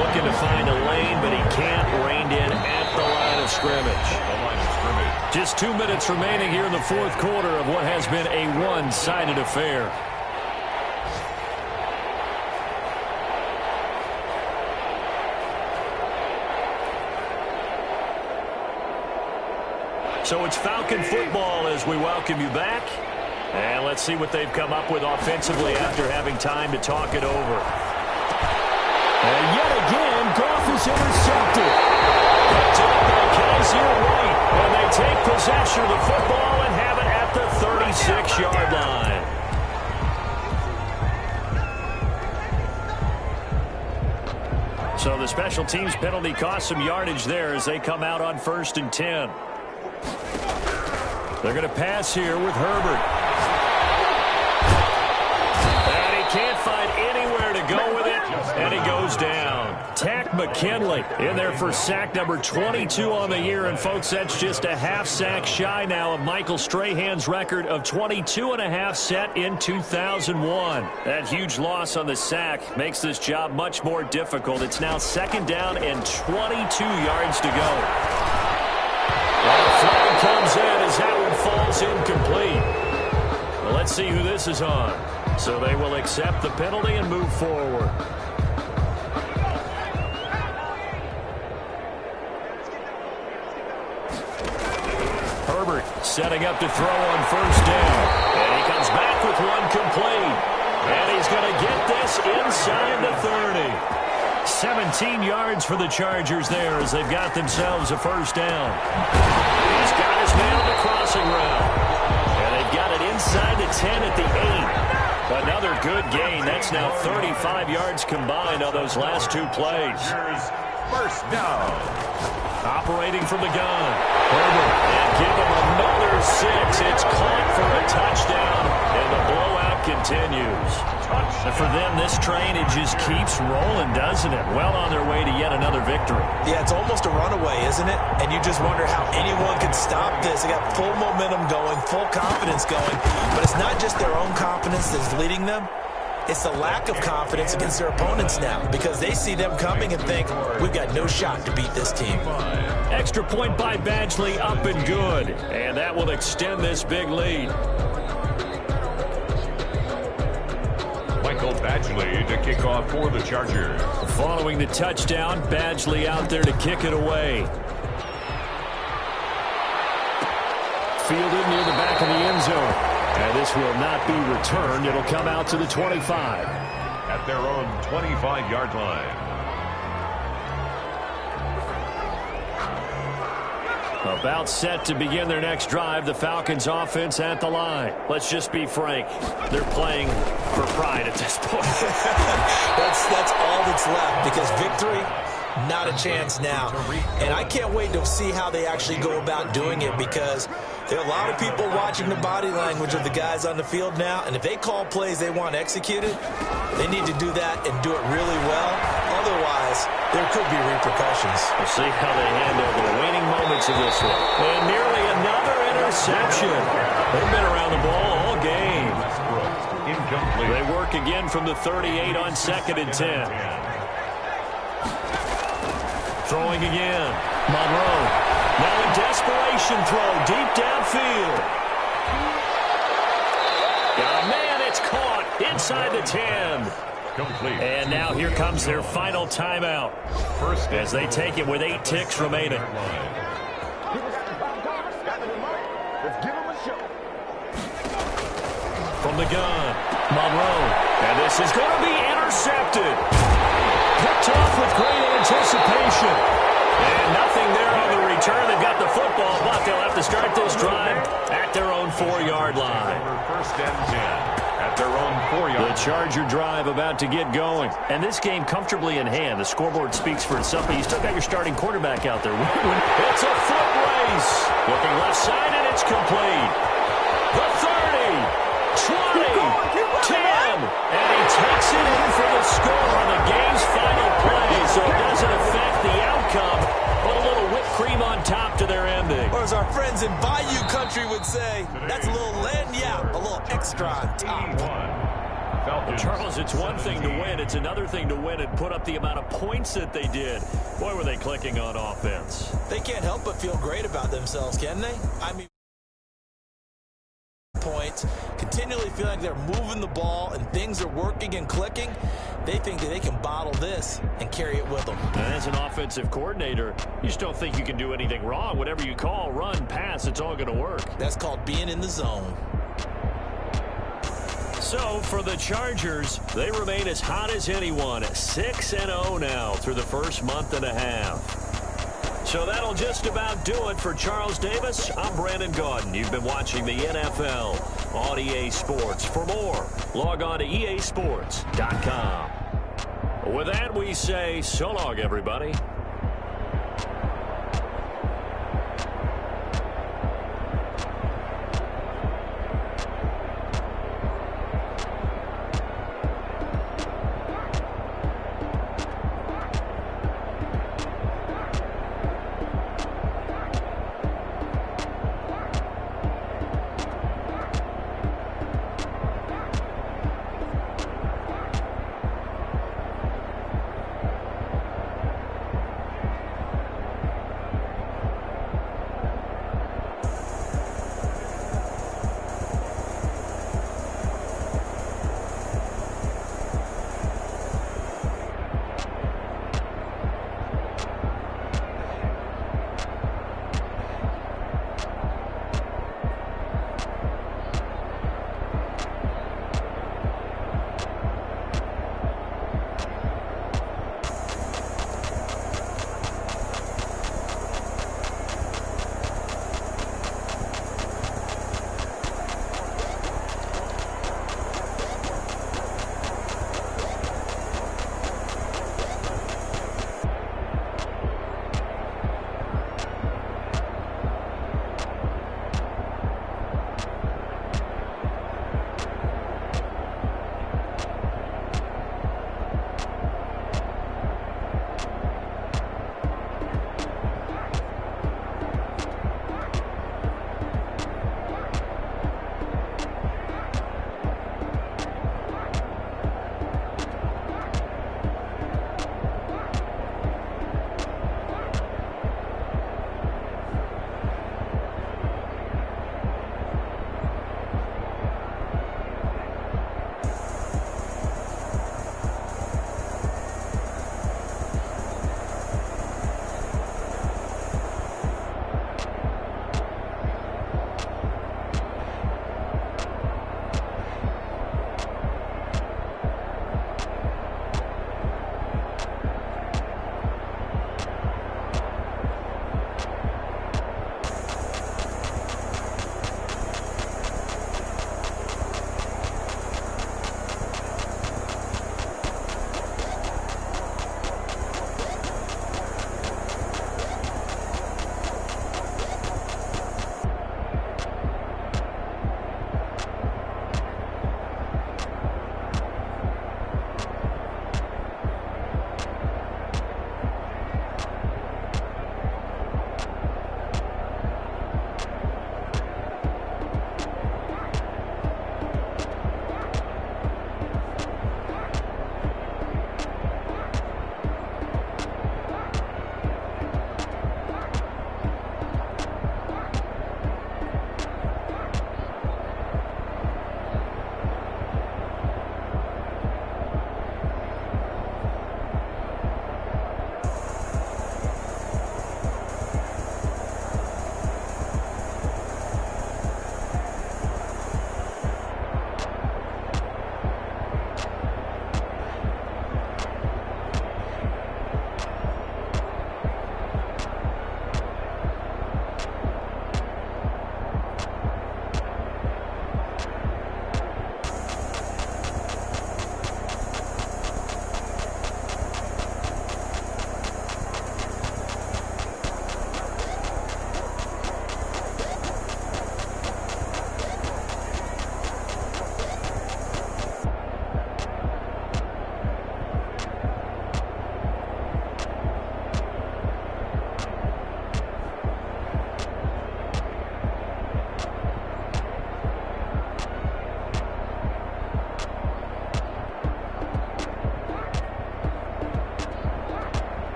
Looking to find a lane, but he can't. Reined in at the line of scrimmage. Just 2 minutes remaining here in the 4th quarter of what has been a one-sided affair. So it's Falcon football as we welcome you back. And let's see what they've come up with offensively after having time to talk it over. And yet again, Goff is intercepted. Picked up by Kaiser White. And they take possession of the football and have it at the 36-yard line. So the special teams penalty cost some yardage there as they come out on 1st and 10. They're going to pass here with Herbert. And he can't find anywhere to go with it, and he goes down. Tack McKinley in there for sack number 22 on the year. And, folks, that's just a half sack shy now of Michael Strahan's record of 22.5 set in 2001. That huge loss on the sack makes this job much more difficult. It's now 2nd down and 22 yards to go. Flag comes in as that one falls incomplete. Well, let's see who this is on. So they will accept the penalty and move forward. Setting up to throw on first down. And he comes back with one complete. And he's going to get this inside the 30. 17 yards for the Chargers there as they've got themselves a first down. He's got his man on the crossing route. And they've got it inside the 10 at the 8. Another good gain. That's now 35 yards combined on those last two plays. First down. Operating from the gun. Herbert. And give him another 6. It's caught for a touchdown. And the blowout continues. And for them, this train, it just keeps rolling, doesn't it? Well on their way to yet another victory. Yeah, it's almost a runaway, isn't it? And you just wonder how anyone can stop this. They got full momentum going, full confidence going. But it's not just their own confidence that's leading them. It's the lack of confidence against their opponents now because they see them coming and think, we've got no shot to beat this team. Extra point by Badgley, up and good. And that will extend this big lead. Michael Badgley to kick off for the Chargers. Following the touchdown, Badgley out there to kick it away. Fielded near the back of the end zone. And this will not be returned. It'll come out to the 25. At their own 25-yard line. About set to begin their next drive, the Falcons offense at the line. Let's just be frank. They're playing for pride at this point. That's all that's left because victory, not a chance now. And I can't wait to see how they actually go about doing it because there are a lot of people watching the body language of the guys on the field now, and if they call plays they want executed, they need to do that and do it really well. Otherwise, there could be repercussions. We'll see how they handle the waning moments of this one. And nearly another interception. They've been around the ball all game. Incomplete. They work again from the 38 on 2nd and 10. Throwing again. Monroe. Now a desperation throw deep downfield. Oh, man, it's caught inside the 10. Complete. And now here comes their final timeout as they take it with 8 ticks remaining. From the gun, Monroe. And this is going to be intercepted. Picked off with great anticipation. And nothing there on the return. They've got the football, but they'll have to start this drive at their own 4-yard line. First and 10 at their own 4-yard line. The Charger drive about to get going. And this game comfortably in hand. The scoreboard speaks for itself, but you still got your starting quarterback out there. It's a foot race. Looking left side, and it's complete. The 30, 20, 10. And he takes it in for the score on the game's final play. So it doesn't affect the outcome, but a little whipped cream on top to their ending. Or as our friends in Bayou Country would say, that's a little lagniappe, a little extra on top. Well, Charles, it's one thing to win. It's another thing to win and put up the amount of points that they did. Boy, were they clicking on offense. They can't help but feel great about themselves, can they? I mean, points, continually feeling like they're moving the ball and things are working and clicking. They think that they can bottle this and carry it with them. And as an offensive coordinator, you just don't think you can do anything wrong. Whatever you call, run, pass, it's all going to work. That's called being in the zone. So, for the Chargers, they remain as hot as anyone, 6-0 now through the first month and a half. So that'll just about do it for Charles Davis. I'm Brandon Gaudin. You've been watching the NFL on EA Sports. For more, log on to easports.com. With that, we say so long, everybody.